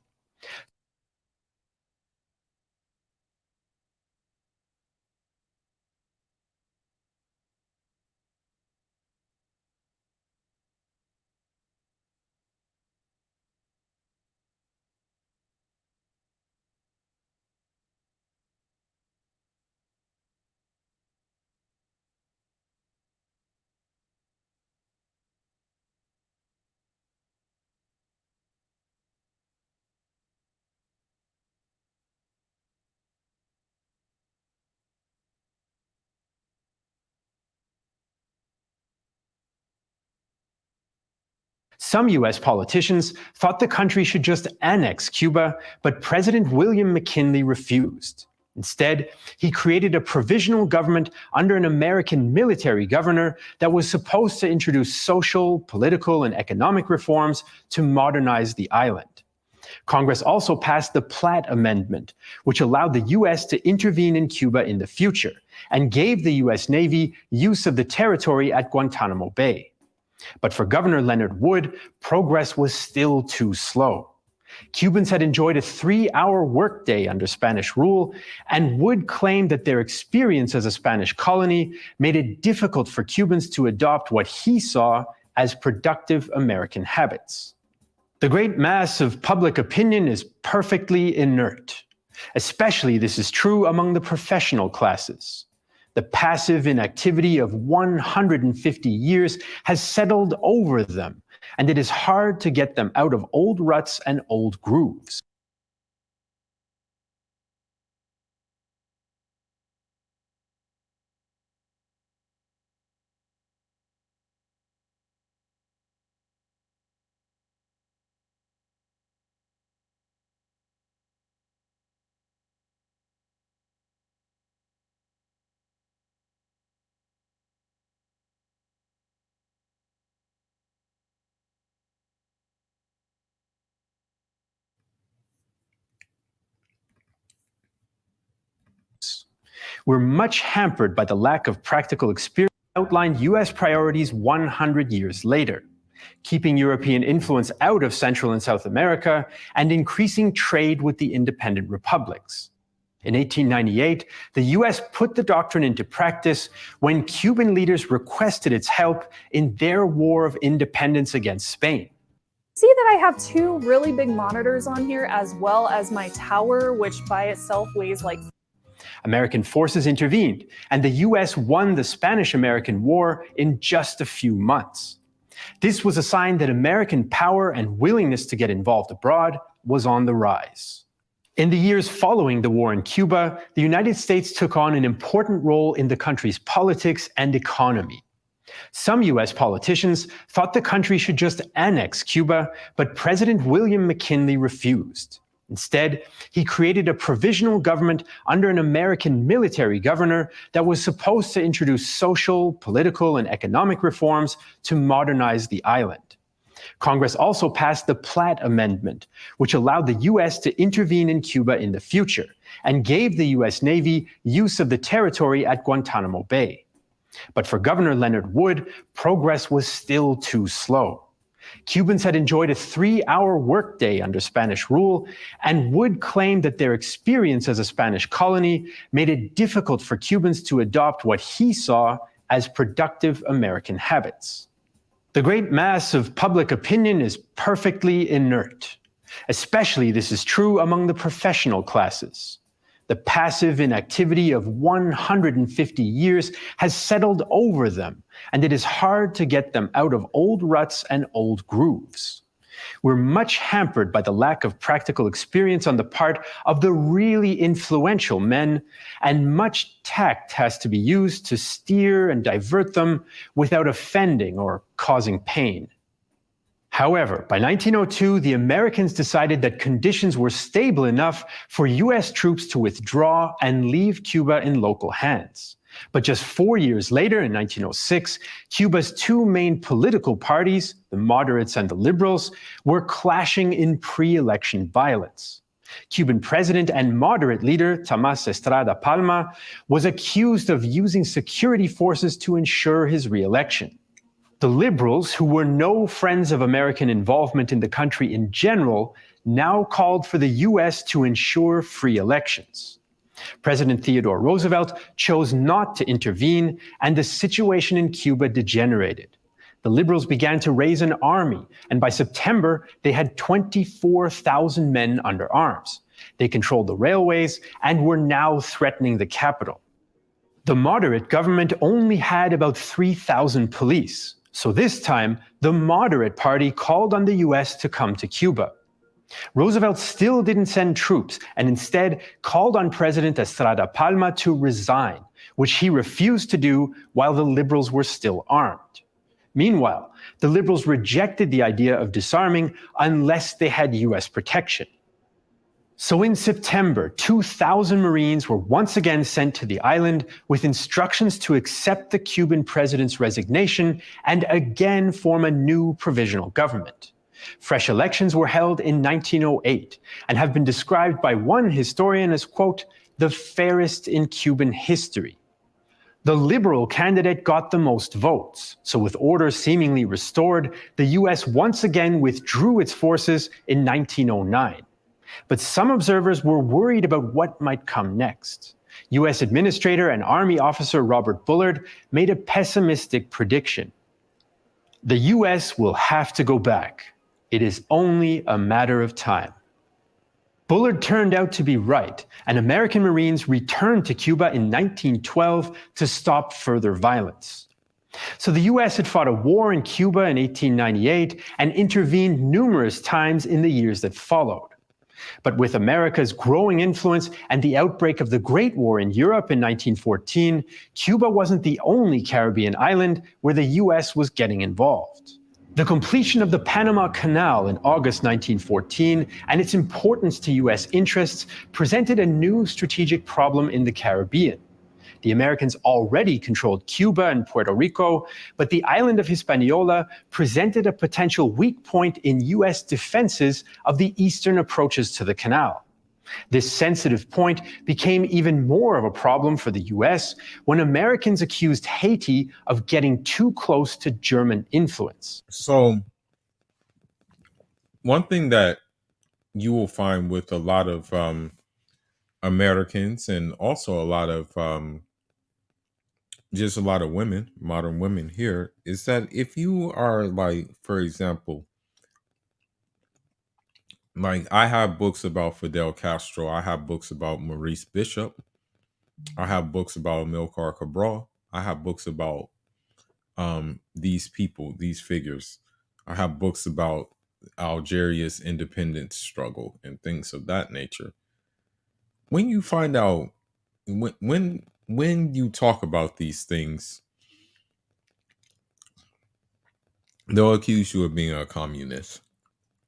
Some US politicians thought the country should just annex Cuba, but President William McKinley refused. Instead, he created a provisional government under an American military governor that was supposed to introduce social, political, and economic reforms to modernize the island. Congress also passed the Platt Amendment, which allowed the US to intervene in Cuba in the future and gave the US Navy use of the territory at Guantanamo Bay. But for Governor Leonard Wood, progress was still too slow. Cubans had enjoyed a 3-hour workday under Spanish rule, and Wood claimed that their experience as a Spanish colony made it difficult for Cubans to adopt what he saw as productive American habits. The great mass of public opinion is perfectly inert. Especially this is true among the professional classes. The passive inactivity of 150 years has settled over them, and it is hard to get them out of old ruts and old grooves. We're much hampered by the lack of practical experience outlined US priorities 100 years later, keeping European influence out of Central and South America and increasing trade with the independent republics. In 1898, the US put the doctrine into practice when Cuban leaders requested its help in their war of independence against Spain. See that I have 2 really big monitors on here, as well as my tower, which by itself weighs like... American forces intervened, and the US won the Spanish-American War in just a few months. This was a sign that American power and willingness to get involved abroad was on the rise. In the years following the war in Cuba, the United States took on an important role in the country's politics and economy. Some US politicians thought the country should just annex Cuba, but President William McKinley refused. Instead, he created a provisional government under an American military governor that was supposed to introduce social, political, and economic reforms to modernize the island. Congress also passed the Platt Amendment, which allowed the US to intervene in Cuba in the future and gave the US Navy use of the territory at Guantanamo Bay. But for Governor Leonard Wood, progress was still too slow. Cubans had enjoyed a 3-hour workday under Spanish rule, and Wood claimed that their experience as a Spanish colony made it difficult for Cubans to adopt what he saw as productive American habits. The great mass of public opinion is perfectly inert. Especially this is true among the professional classes. The passive inactivity of 150 years has settled over them, and it is hard to get them out of old ruts and old grooves. We're much hampered by the lack of practical experience on the part of the really influential men, and much tact has to be used to steer and divert them without offending or causing pain. However, by 1902, the Americans decided that conditions were stable enough for US troops to withdraw and leave Cuba in local hands. But just 4 years later, in 1906, Cuba's two main political parties, the moderates and the liberals, were clashing in pre-election violence. Cuban president and moderate leader Tomás Estrada Palma was accused of using security forces to ensure his re-election. The liberals, who were no friends of American involvement in the country in general, now called for the US to ensure free elections. President Theodore Roosevelt chose not to intervene, and the situation in Cuba degenerated. The liberals began to raise an army, and by September, they had 24,000 men under arms. They controlled the railways and were now threatening the capital. The moderate government only had about 3,000 police. So this time, the moderate party called on the US to come to Cuba. Roosevelt still didn't send troops and instead called on President Estrada Palma to resign, which he refused to do while the liberals were still armed. Meanwhile, the liberals rejected the idea of disarming unless they had US protection. So in September, 2,000 Marines were once again sent to the island with instructions to accept the Cuban president's resignation and again form a new provisional government. Fresh elections were held in 1908 and have been described by one historian as, quote, the fairest in Cuban history. The liberal candidate got the most votes, so with order seemingly restored, the US once again withdrew its forces in 1909. But some observers were worried about what might come next. US Administrator and Army officer Robert Bullard made a pessimistic prediction. The US will have to go back. It is only a matter of time. Bullard turned out to be right, and American Marines returned to Cuba in 1912 to stop further violence. So the US had fought a war in Cuba in 1898 and intervened numerous times in the years that followed. But with America's growing influence and the outbreak of the Great War in Europe in 1914, Cuba wasn't the only Caribbean island where the US was getting involved. The completion of the Panama Canal in August 1914 and its importance to US interests presented a new strategic problem in the Caribbean. The Americans already controlled Cuba and Puerto Rico, but the island of Hispaniola presented a potential weak point in US defenses of the eastern approaches to the canal. This sensitive point became even more of a problem for the US when Americans accused Haiti of getting too close to German influence. So, one thing that you will find with a lot of Americans and also a lot of just a lot of women, modern women here, is that if you are like, for example, like I have books about Fidel Castro, I have books about Maurice Bishop, I have books about Amilcar Cabral, I have books about these people, these figures. I have books about Algeria's independence struggle and things of that nature. When you find out, when you talk about these things, they'll accuse you of being a communist.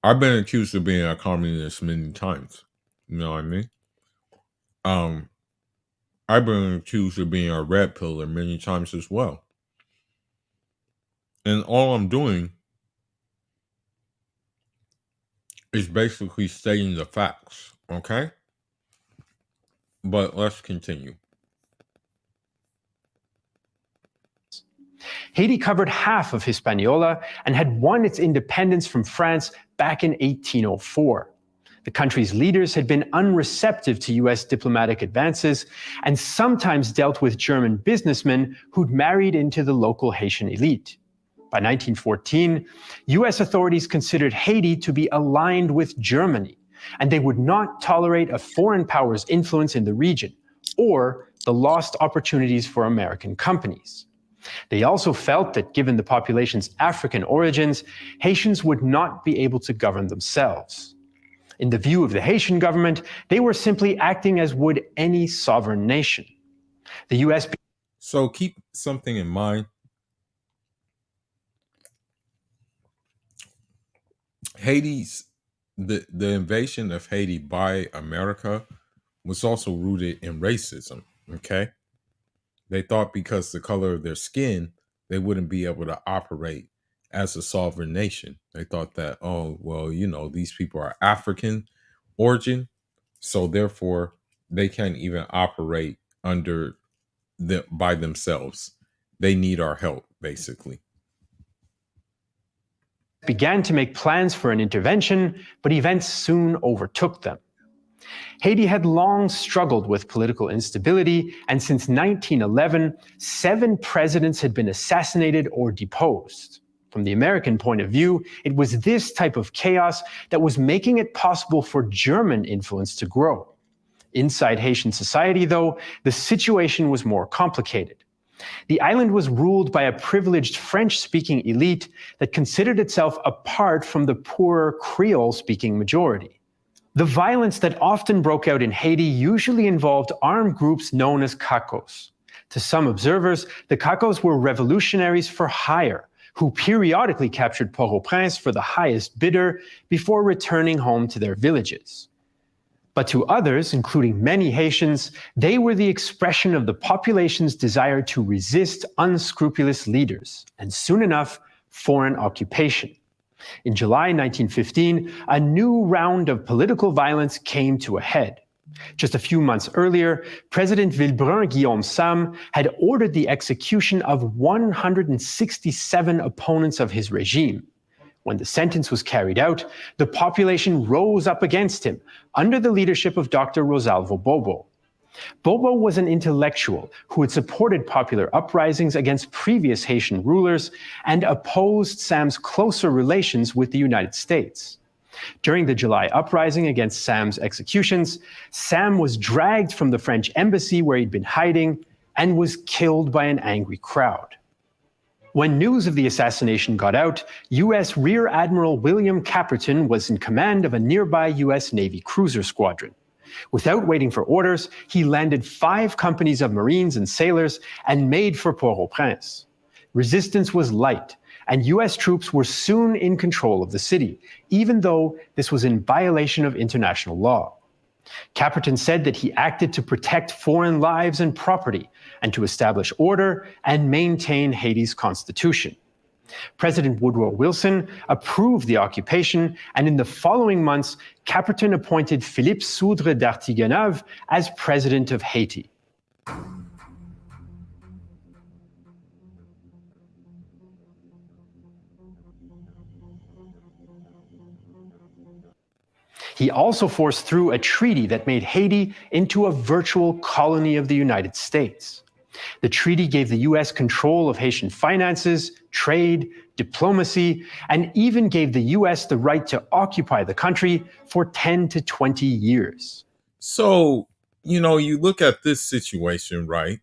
I've been accused of being a communist many times. You know what I mean? I've been accused of being a red pillar many times as well. And all I'm doing is basically stating the facts, okay? But let's continue. Haiti covered half of Hispaniola and had won its independence from France back in 1804. The country's leaders had been unreceptive to US diplomatic advances and sometimes dealt with German businessmen who'd married into the local Haitian elite. By 1914, US authorities considered Haiti to be aligned with Germany, and they would not tolerate a foreign power's influence in the region or the lost opportunities for American companies. They also felt that given the population's African origins, Haitians would not be able to govern themselves. In the view of the Haitian government, they were simply acting as would any sovereign nation. The US. So keep something in mind. The invasion of Haiti by America was also rooted in racism. Okay. They thought because the color of their skin, they wouldn't be able to operate as a sovereign nation. They thought that, oh, well, you know, these people are African origin, so therefore they can't even operate by themselves. They need our help, basically. Began to make plans for an intervention, but events soon overtook them. Haiti had long struggled with political instability, and since 1911, 7 presidents had been assassinated or deposed. From the American point of view, it was this type of chaos that was making it possible for German influence to grow. Inside Haitian society, though, the situation was more complicated. The island was ruled by a privileged French-speaking elite that considered itself apart from the poorer Creole-speaking majority. The violence that often broke out in Haiti usually involved armed groups known as Cacos. To some observers, the Cacos were revolutionaries for hire, who periodically captured Port-au-Prince for the highest bidder before returning home to their villages. But to others, including many Haitians, they were the expression of the population's desire to resist unscrupulous leaders, and soon enough, foreign occupation. In July 1915, a new round of political violence came to a head. Just a few months earlier, President Villebrun Guillaume Sam had ordered the execution of 167 opponents of his regime. When the sentence was carried out, the population rose up against him under the leadership of Dr. Rosalvo Bobo. Bobo was an intellectual who had supported popular uprisings against previous Haitian rulers and opposed Sam's closer relations with the United States. During the July uprising against Sam's executions, Sam was dragged from the French embassy where he'd been hiding and was killed by an angry crowd. When news of the assassination got out, U.S. Rear Admiral William Caperton was in command of a nearby U.S. Navy cruiser squadron. Without waiting for orders, he landed 5 companies of Marines and sailors and made for Port-au-Prince. Resistance was light, and U.S. troops were soon in control of the city, even though this was in violation of international law. Caperton said that he acted to protect foreign lives and property, and to establish order and maintain Haiti's constitution. President Woodrow Wilson approved the occupation, and in the following months, Caperton appointed Philippe Soudre d'Artigonave as president of Haiti. He also forced through a treaty that made Haiti into a virtual colony of the United States. The treaty gave the U.S. control of Haitian finances, trade, diplomacy, and even gave the U.S. the right to occupy the country for 10 to 20 years. So, you know, you look at this situation, right?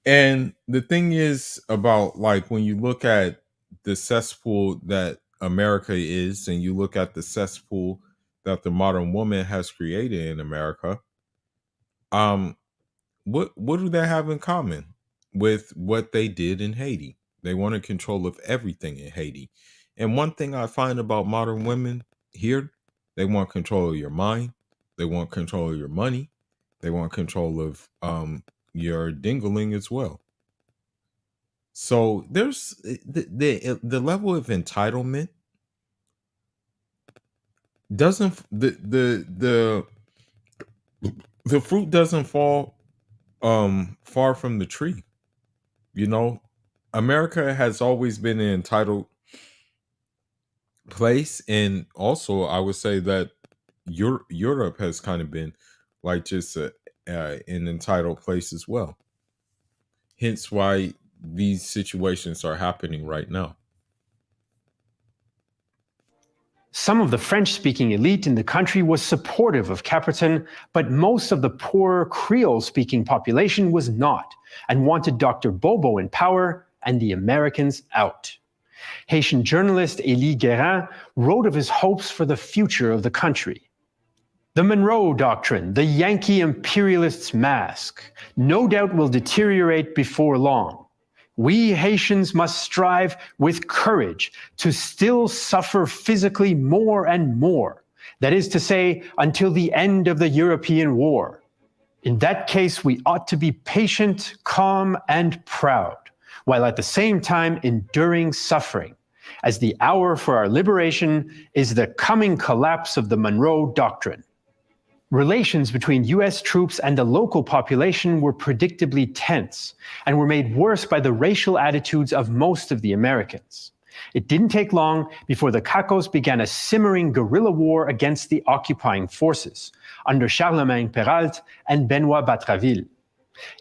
And the thing is about, like, when you look at the cesspool that America is, and you look at the cesspool that the modern woman has created in America, what do they have in common with what they did in Haiti? They wanted control of everything in Haiti. And one thing I find about modern women here, they want control of your mind, they want control of your money, they want control of your dingling as well. So there's the level of entitlement doesn't the fruit doesn't fall far from the tree. You know, America has always been an entitled place, and also I would say that Europe has kind of been like just an entitled place as well. Hence why these situations are happening right now. Some of the French-speaking elite in the country was supportive of Caperton, but most of the poorer Creole-speaking population was not, and wanted Dr. Bobo in power and the Americans out. Haitian journalist Élie Guérin wrote of his hopes for the future of the country. The Monroe Doctrine, the Yankee imperialist's mask, no doubt will deteriorate before long. We Haitians must strive with courage to still suffer physically more and more, that is to say, until the end of the European war. In that case, we ought to be patient, calm, and proud, while at the same time enduring suffering, as the hour for our liberation is the coming collapse of the Monroe Doctrine. Relations between US troops and the local population were predictably tense, and were made worse by the racial attitudes of most of the Americans. It didn't take long before the Cacos began a simmering guerrilla war against the occupying forces, under Charlemagne Péralte and Benoît Batraville.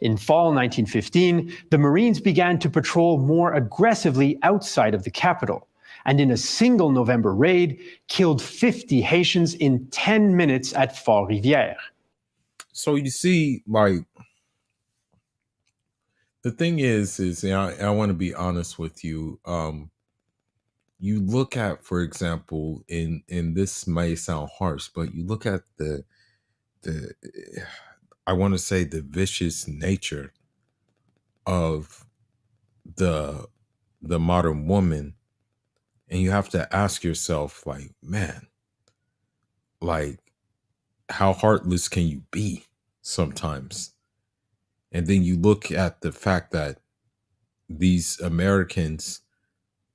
In fall 1915, the Marines began to patrol more aggressively outside of the capital, and in a single November raid, killed 50 Haitians in 10 minutes at Fort-Rivière. So you see, like, the thing is I want to be honest with you. You look at, for example, in this may sound harsh, but you look at the I want to say the vicious nature of the modern woman, and you have to ask yourself, like, man, like, how heartless can you be sometimes? And then you look at the fact that these Americans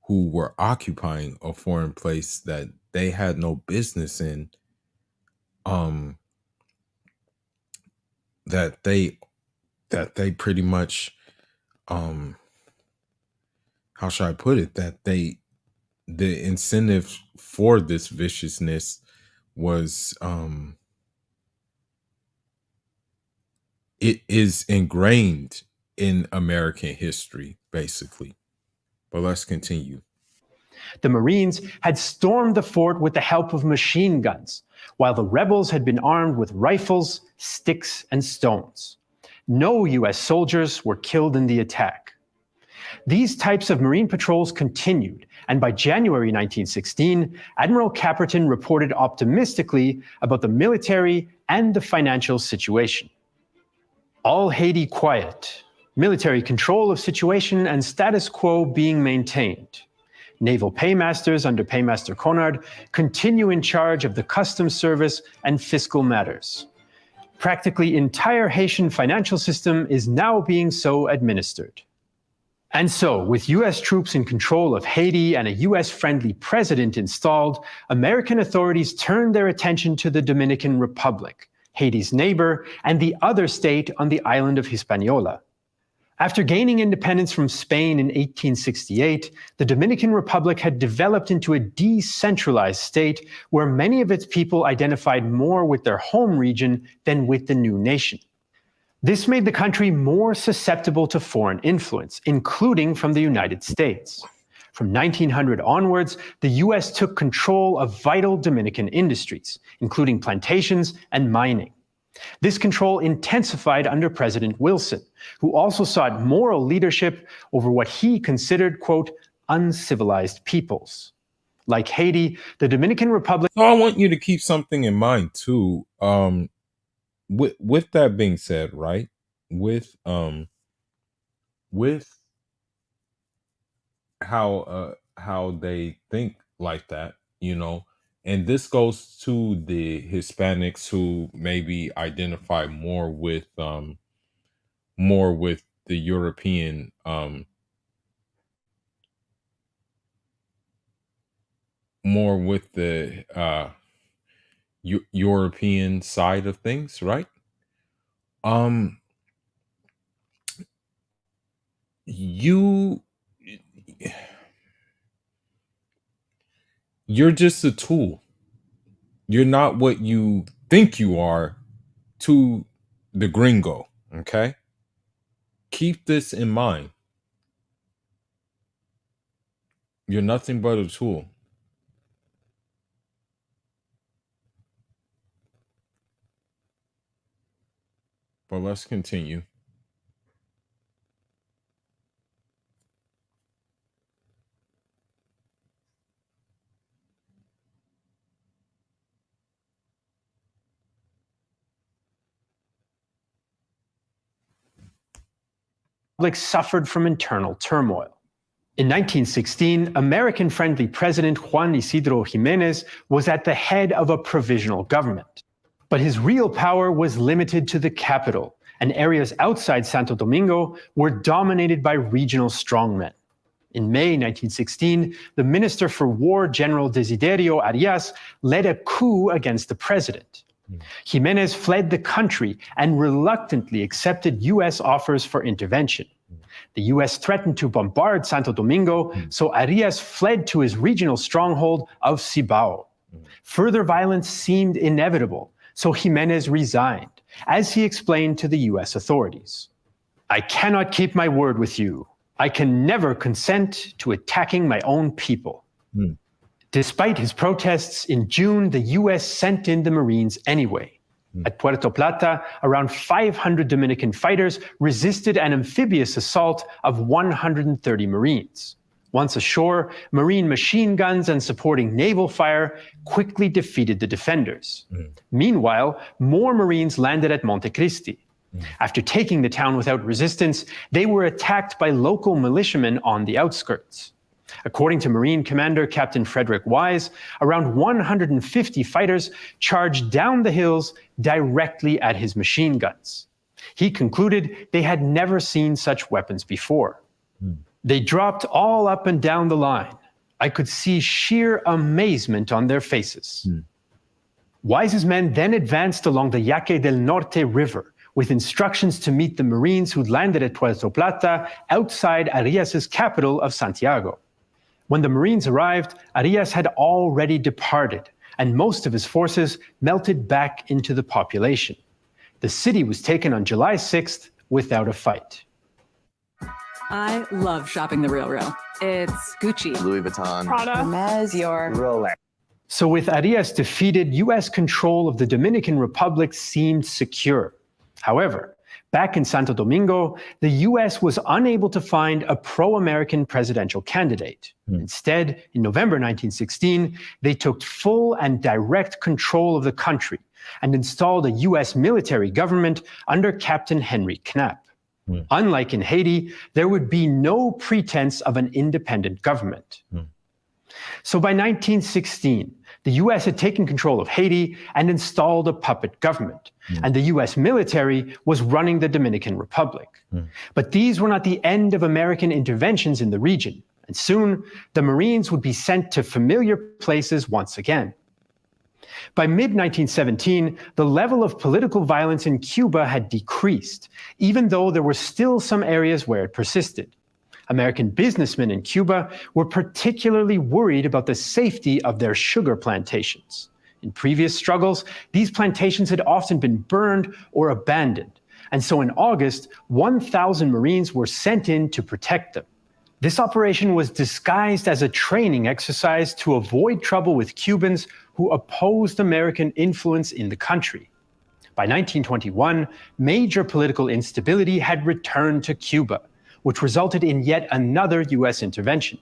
who were occupying a foreign place that they had no business in, that they pretty much, how should I put it, that the incentive for this viciousness was, it is ingrained in American history, basically. But let's continue. The Marines had stormed the fort with the help of machine guns, while the rebels had been armed with rifles, sticks, and stones. No US soldiers were killed in the attack. These types of Marine patrols continued, and by January 1916, Admiral Caperton reported optimistically about the military and the financial situation. All Haiti quiet, military control of situation and status quo being maintained. Naval paymasters under Paymaster Conard continue in charge of the customs service and fiscal matters. Practically entire Haitian financial system is now being so administered. And so, with US troops in control of Haiti and a US-friendly president installed, American authorities turned their attention to the Dominican Republic, Haiti's neighbor and the other state on the island of Hispaniola. After gaining independence from Spain in 1868, the Dominican Republic had developed into a decentralized state where many of its people identified more with their home region than with the new nation. This made the country more susceptible to foreign influence, including from the United States. From 1900 onwards, the US took control of vital Dominican industries, including plantations and mining. This control intensified under President Wilson, who also sought moral leadership over what he considered, quote, uncivilized peoples. Like Haiti, the Dominican Republic... So I want you to keep something in mind, too. With that being said, right? With how they think like that, you know, and this goes to the Hispanics who maybe identify more with the European more with the European side of things, right? You're just a tool. You're not what you think you are to the gringo, okay? Keep this in mind. You're nothing but a tool. But let's continue. Suffered from internal turmoil. In 1916, American-friendly President Juan Isidro Jimenez was at the head of a provisional government. But his real power was limited to the capital, and areas outside Santo Domingo were dominated by regional strongmen. In May 1916, the Minister for War, General Desiderio Arias, led a coup against the president. Jimenez fled the country and reluctantly accepted U.S. offers for intervention. The U.S. threatened to bombard Santo Domingo, so Arias fled to his regional stronghold of Cibao. Further violence seemed inevitable, so Jimenez resigned, as he explained to the U.S. authorities. "I cannot keep my word with you. I can never consent to attacking my own people." Despite his protests, in June, the U.S. sent in the Marines anyway. At Puerto Plata, around 500 Dominican fighters resisted an amphibious assault of 130 Marines. Once ashore, Marine machine guns and supporting naval fire quickly defeated the defenders. Meanwhile, more Marines landed at Montecristi. After taking the town without resistance, they were attacked by local militiamen on the outskirts. According to Marine Commander Captain Frederick Wise, around 150 fighters charged down the hills directly at his machine guns. He concluded they had never seen such weapons before. They dropped all up and down the line. I could see sheer amazement on their faces. Wise's men then advanced along the Yaque del Norte River, with instructions to meet the Marines who'd landed at Puerto Plata outside Arias's capital of Santiago. When the Marines arrived, Arias had already departed, and most of his forces melted back into the population. The city was taken on July 6th without a fight. I love shopping the Real. It's Gucci, Louis Vuitton, Prada, Hermes, your Rolex. So with Arias defeated, U.S. control of the Dominican Republic seemed secure. However, back in Santo Domingo, the U.S. was unable to find a pro-American presidential candidate. Instead, in November 1916, they took full and direct control of the country and installed a U.S. military government under Captain Henry Knapp. Unlike in Haiti, there would be no pretense of an independent government. So by 1916, the U.S. had taken control of Haiti and installed a puppet government, and the U.S. military was running the Dominican Republic. But these were not the end of American interventions in the region, and soon the Marines would be sent to familiar places once again. By mid-1917, the level of political violence in Cuba had decreased, even though there were still some areas where it persisted. American businessmen in Cuba were particularly worried about the safety of their sugar plantations. In previous struggles, these plantations had often been burned or abandoned, and so in August, 1,000 Marines were sent in to protect them. This operation was disguised as a training exercise to avoid trouble with Cubans who opposed American influence in the country. By 1921, major political instability had returned to Cuba, which resulted in yet another U.S. intervention.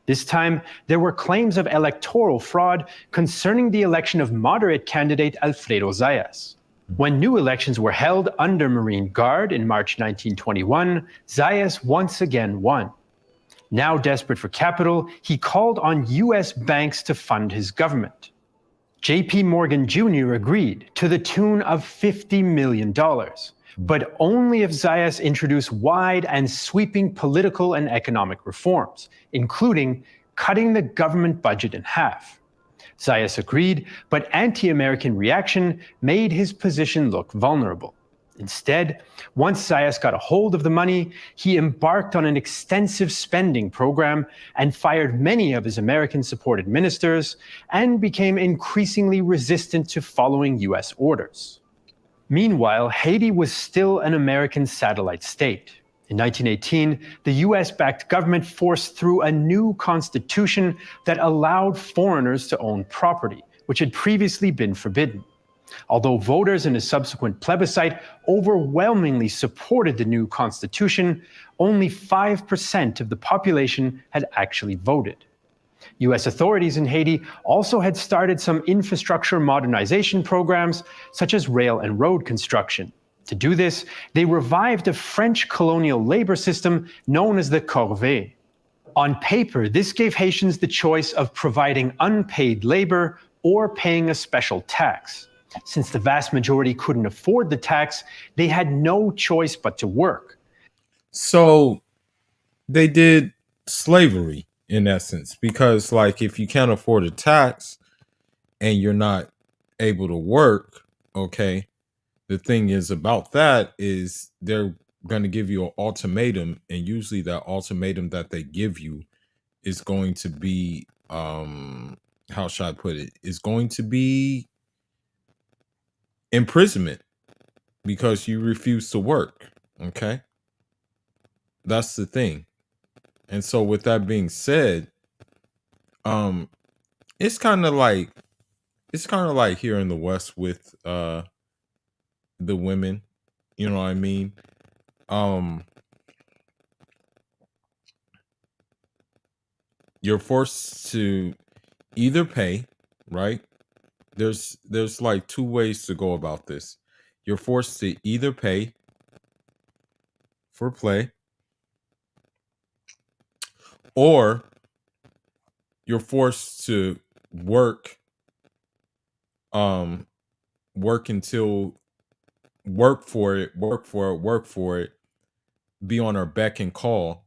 This time, there were claims of electoral fraud concerning the election of moderate candidate Alfredo Zayas. When new elections were held under Marine Guard in March 1921, Zayas once again won. Now desperate for capital, he called on U.S. banks to fund his government. J.P. Morgan Jr. agreed to the tune of $50 million. But only if Zayas introduced wide and sweeping political and economic reforms, including cutting the government budget in half. Zayas agreed, but anti-American reaction made his position look vulnerable. Instead, once Zayas got a hold of the money, he embarked on an extensive spending program and fired many of his American-supported ministers and became increasingly resistant to following U.S. orders. Meanwhile, Haiti was still an American satellite state. In 1918, the US-backed government forced through a new constitution that allowed foreigners to own property, which had previously been forbidden. Although voters in a subsequent plebiscite overwhelmingly supported the new constitution, only 5% of the population had actually voted. US authorities in Haiti also had started some infrastructure modernization programs, such as rail and road construction. To do this, they revived a French colonial labor system known as the corvée. On paper, this gave Haitians the choice of providing unpaid labor or paying a special tax. Since the vast majority couldn't afford the tax, they had no choice but to work. So they did slavery in essence, because like if you can't afford a tax and you're not able to work, okay, the thing is about that is they're going to give you an ultimatum, and usually that ultimatum that they give you is going to be how should I put it? Is going to be imprisonment because you refuse to work. Okay. That's the thing. And so with that being said, it's kind of like here in the West with the women, you know what I mean? You're forced to either pay, right? There's like two ways to go about this. You're forced to either pay for play, or you're forced to work work for it, be on our beck and call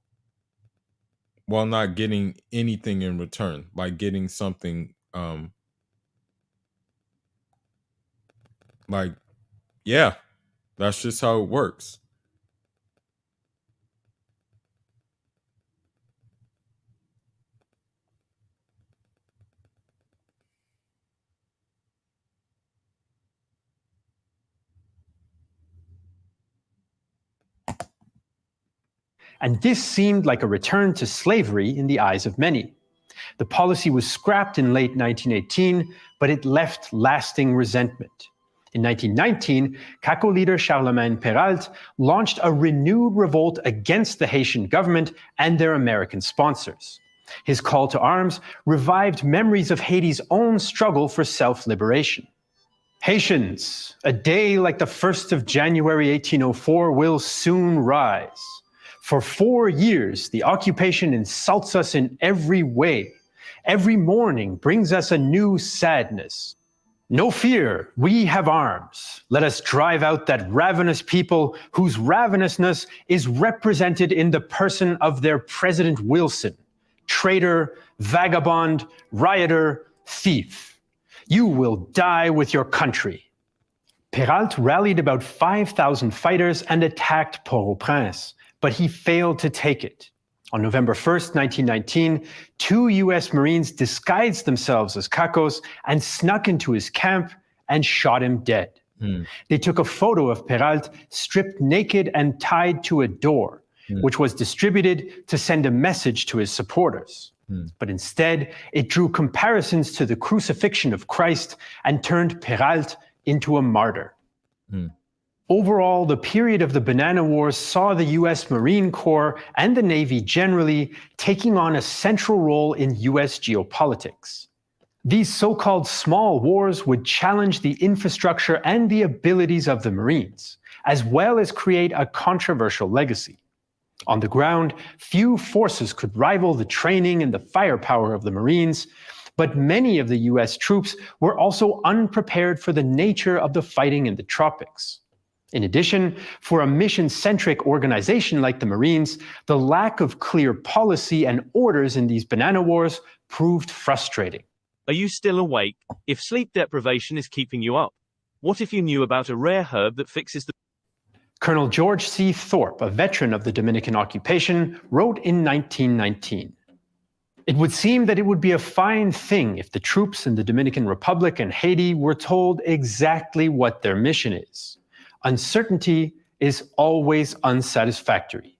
while not getting anything in return, like getting something like, yeah, that's just how it works. And this seemed like a return to slavery in the eyes of many. The policy was scrapped in late 1918, but it left lasting resentment. In 1919, CACO leader Charlemagne Péralte launched a renewed revolt against the Haitian government and their American sponsors. His call to arms revived memories of Haiti's own struggle for self-liberation. Haitians, a day like the 1st of January 1804 will soon rise. For 4 years, the occupation insults us in every way. Every morning brings us a new sadness. No fear, we have arms. Let us drive out that ravenous people whose ravenousness is represented in the person of their President Wilson, traitor, vagabond, rioter, thief. You will die with your country. Péralte rallied about 5,000 fighters and attacked Port-au-Prince, but he failed to take it. On November 1st, 1919, 2 US Marines disguised themselves as CACOs and snuck into his camp and shot him dead. They took a photo of Péralte stripped naked and tied to a door, which was distributed to send a message to his supporters. But instead, it drew comparisons to the crucifixion of Christ and turned Péralte into a martyr. Overall, the period of the Banana Wars saw the US Marine Corps and the Navy generally taking on a central role in US geopolitics. These so-called small wars would challenge the infrastructure and the abilities of the Marines, as well as create a controversial legacy. On the ground, few forces could rival the training and the firepower of the Marines, but many of the US troops were also unprepared for the nature of the fighting in the tropics. In addition, for a mission-centric organization like the Marines, the lack of clear policy and orders in these banana wars proved frustrating. Are you still awake? If sleep deprivation is keeping you up, what if you knew about a rare herb that fixes the... Colonel George C. Thorpe, a veteran of the Dominican occupation, wrote in 1919, "It would seem that it would be a fine thing if the troops in the Dominican Republic and Haiti were told exactly what their mission is. Uncertainty is always unsatisfactory.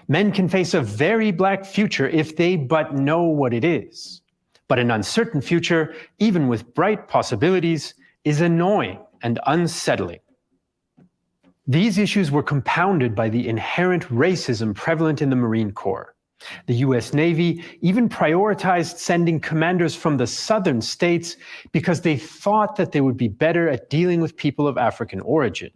Men can face a very black future if they but know what it is. But an uncertain future, even with bright possibilities, is annoying and unsettling. These issues were compounded by the inherent racism prevalent in the Marine Corps. The US Navy even prioritized sending commanders from the southern states because they thought that they would be better at dealing with people of African origin.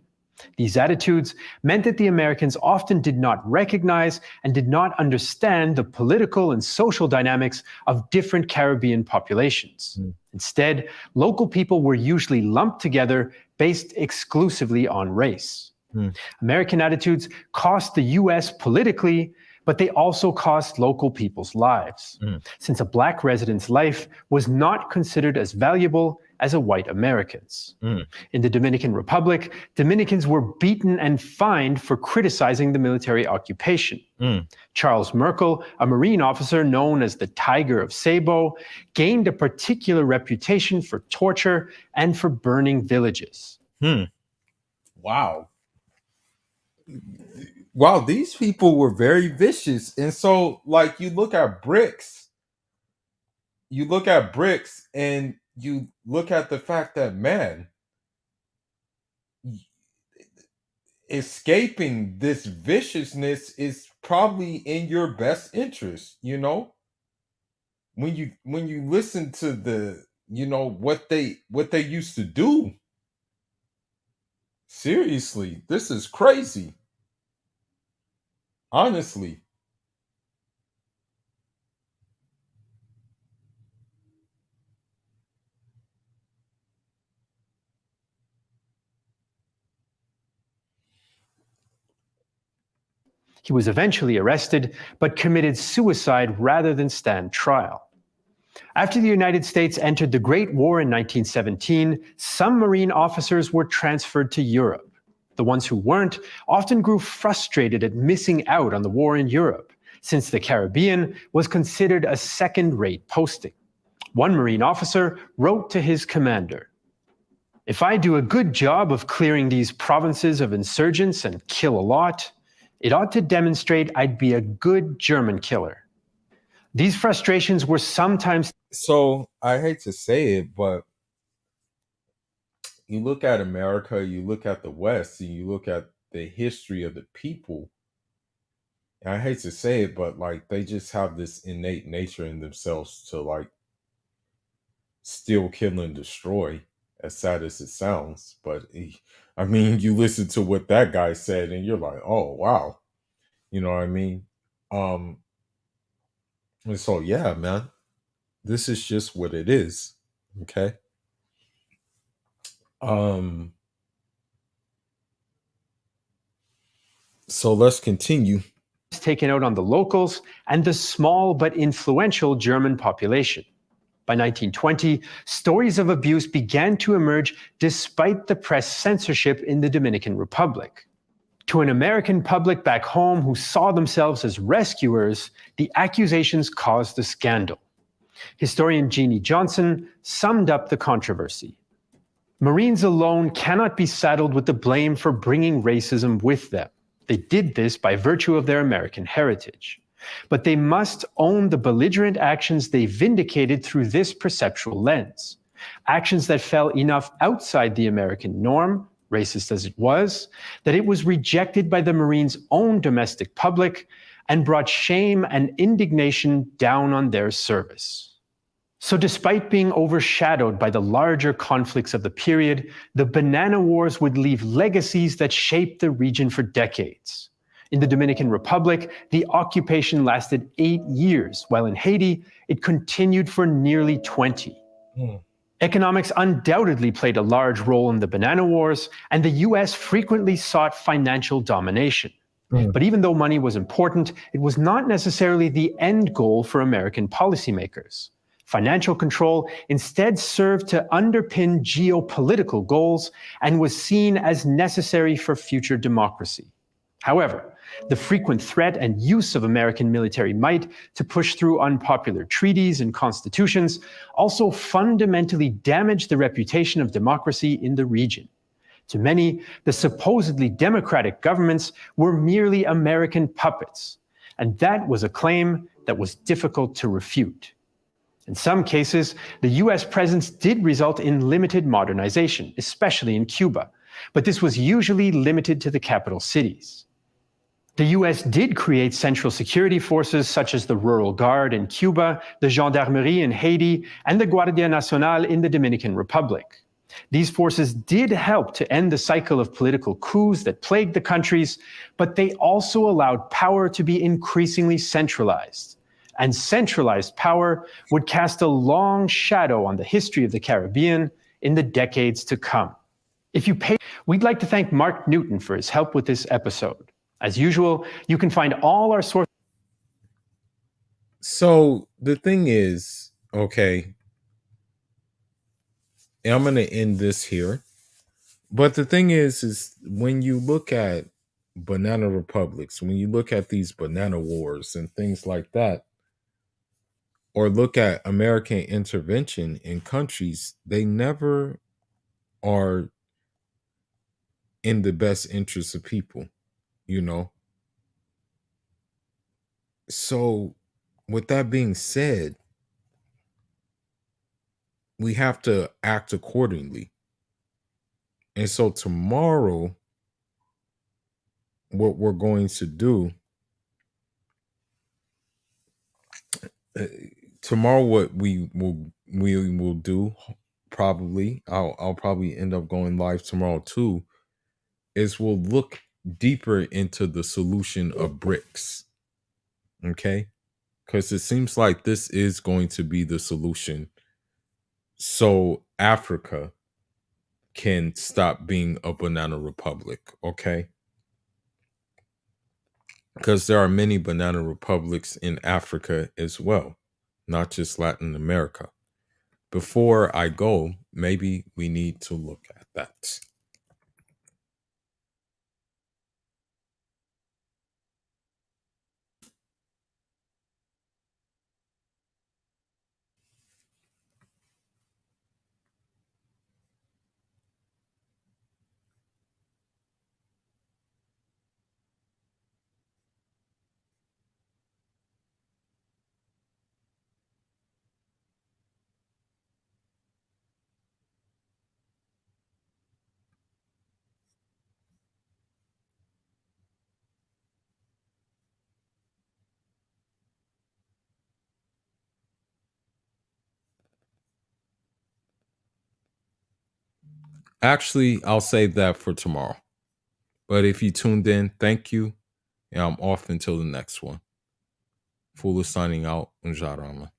These attitudes meant that the Americans often did not recognize and did not understand the political and social dynamics of different Caribbean populations. Instead, local people were usually lumped together based exclusively on race. American attitudes cost the US politically, but they also cost local people's lives, since a black resident's life was not considered as valuable as a white American's. In the Dominican Republic, Dominicans were beaten and fined for criticizing the military occupation. Charles Merkel, a Marine officer known as the Tiger of Sabo, gained a particular reputation for torture and for burning villages. Wow. Wow, these people were very vicious. And so, like, you look at BRICS and you look at the fact that, man, escaping this viciousness is probably in your best interest, you know? When you listen to the, you know, what they used to do. Seriously, this is crazy. Honestly. He was eventually arrested, but committed suicide rather than stand trial. After the United States entered the Great War in 1917, some Marine officers were transferred to Europe. The ones who weren't often grew frustrated at missing out on the war in Europe, since the Caribbean was considered a second-rate posting. One Marine officer wrote to his commander, "If I do a good job of clearing these provinces of insurgents and kill a lot, it ought to demonstrate I'd be a good German killer." These frustrations were sometimes... So, I hate to say it, but you look at America, you look at the West, and you look at the history of the people, and I hate to say it, but, like, they just have this innate nature in themselves to, like, steal, kill, and destroy, as sad as it sounds. But, I mean, you listen to what that guy said, and you're like, oh, wow. You know what I mean? And so, yeah, man, this is just what it is. Okay. So let's continue. Taken out on the locals and the small but influential German population. By 1920, stories of abuse began to emerge despite the press censorship in the Dominican Republic. To an American public back home who saw themselves as rescuers, the accusations caused a scandal. Historian Jeannie Johnson summed up the controversy. Marines alone cannot be saddled with the blame for bringing racism with them. They did this by virtue of their American heritage. But they must own the belligerent actions they vindicated through this perceptual lens. Actions that fell enough outside the American norm, racist as it was, that it was rejected by the Marines' own domestic public and brought shame and indignation down on their service. So despite being overshadowed by the larger conflicts of the period, the Banana Wars would leave legacies that shaped the region for decades. In the Dominican Republic, the occupation lasted 8 years, while in Haiti, it continued for nearly 20. Economics undoubtedly played a large role in the Banana Wars, and the US frequently sought financial domination. But even though money was important, it was not necessarily the end goal for American policymakers. Financial control instead served to underpin geopolitical goals and was seen as necessary for future democracy. However, the frequent threat and use of American military might to push through unpopular treaties and constitutions also fundamentally damaged the reputation of democracy in the region. To many, the supposedly democratic governments were merely American puppets, and that was a claim that was difficult to refute. In some cases, the US presence did result in limited modernization, especially in Cuba, but this was usually limited to the capital cities. The US did create central security forces such as the Rural Guard in Cuba, the Gendarmerie in Haiti, and the Guardia Nacional in the Dominican Republic. These forces did help to end the cycle of political coups that plagued the countries, but they also allowed power to be increasingly centralized. And centralized power would cast a long shadow on the history of the Caribbean in the decades to come. We'd like to thank Mark Newton for his help with this episode. As usual, you can find all our sources. So the thing is, okay, and I'm going to end this here. But the thing is when you look at banana republics, when you look at these banana wars and things like that, or look at American intervention in countries, they never are in the best interest of people, you know? So with that being said, we have to act accordingly. And so tomorrow, what we're going to do, what we will do, probably, I'll probably end up going live tomorrow too, is we'll look deeper into the solution of BRICS. Okay? Because it seems like this is going to be the solution. So Africa can stop being a banana republic, okay? Because there are many banana republics in Africa as well, not just Latin America. Before I go, maybe we need to look at that. Actually, I'll save that for tomorrow. But if you tuned in, thank you. And I'm off until the next one. Foolish signing out. Unjarama.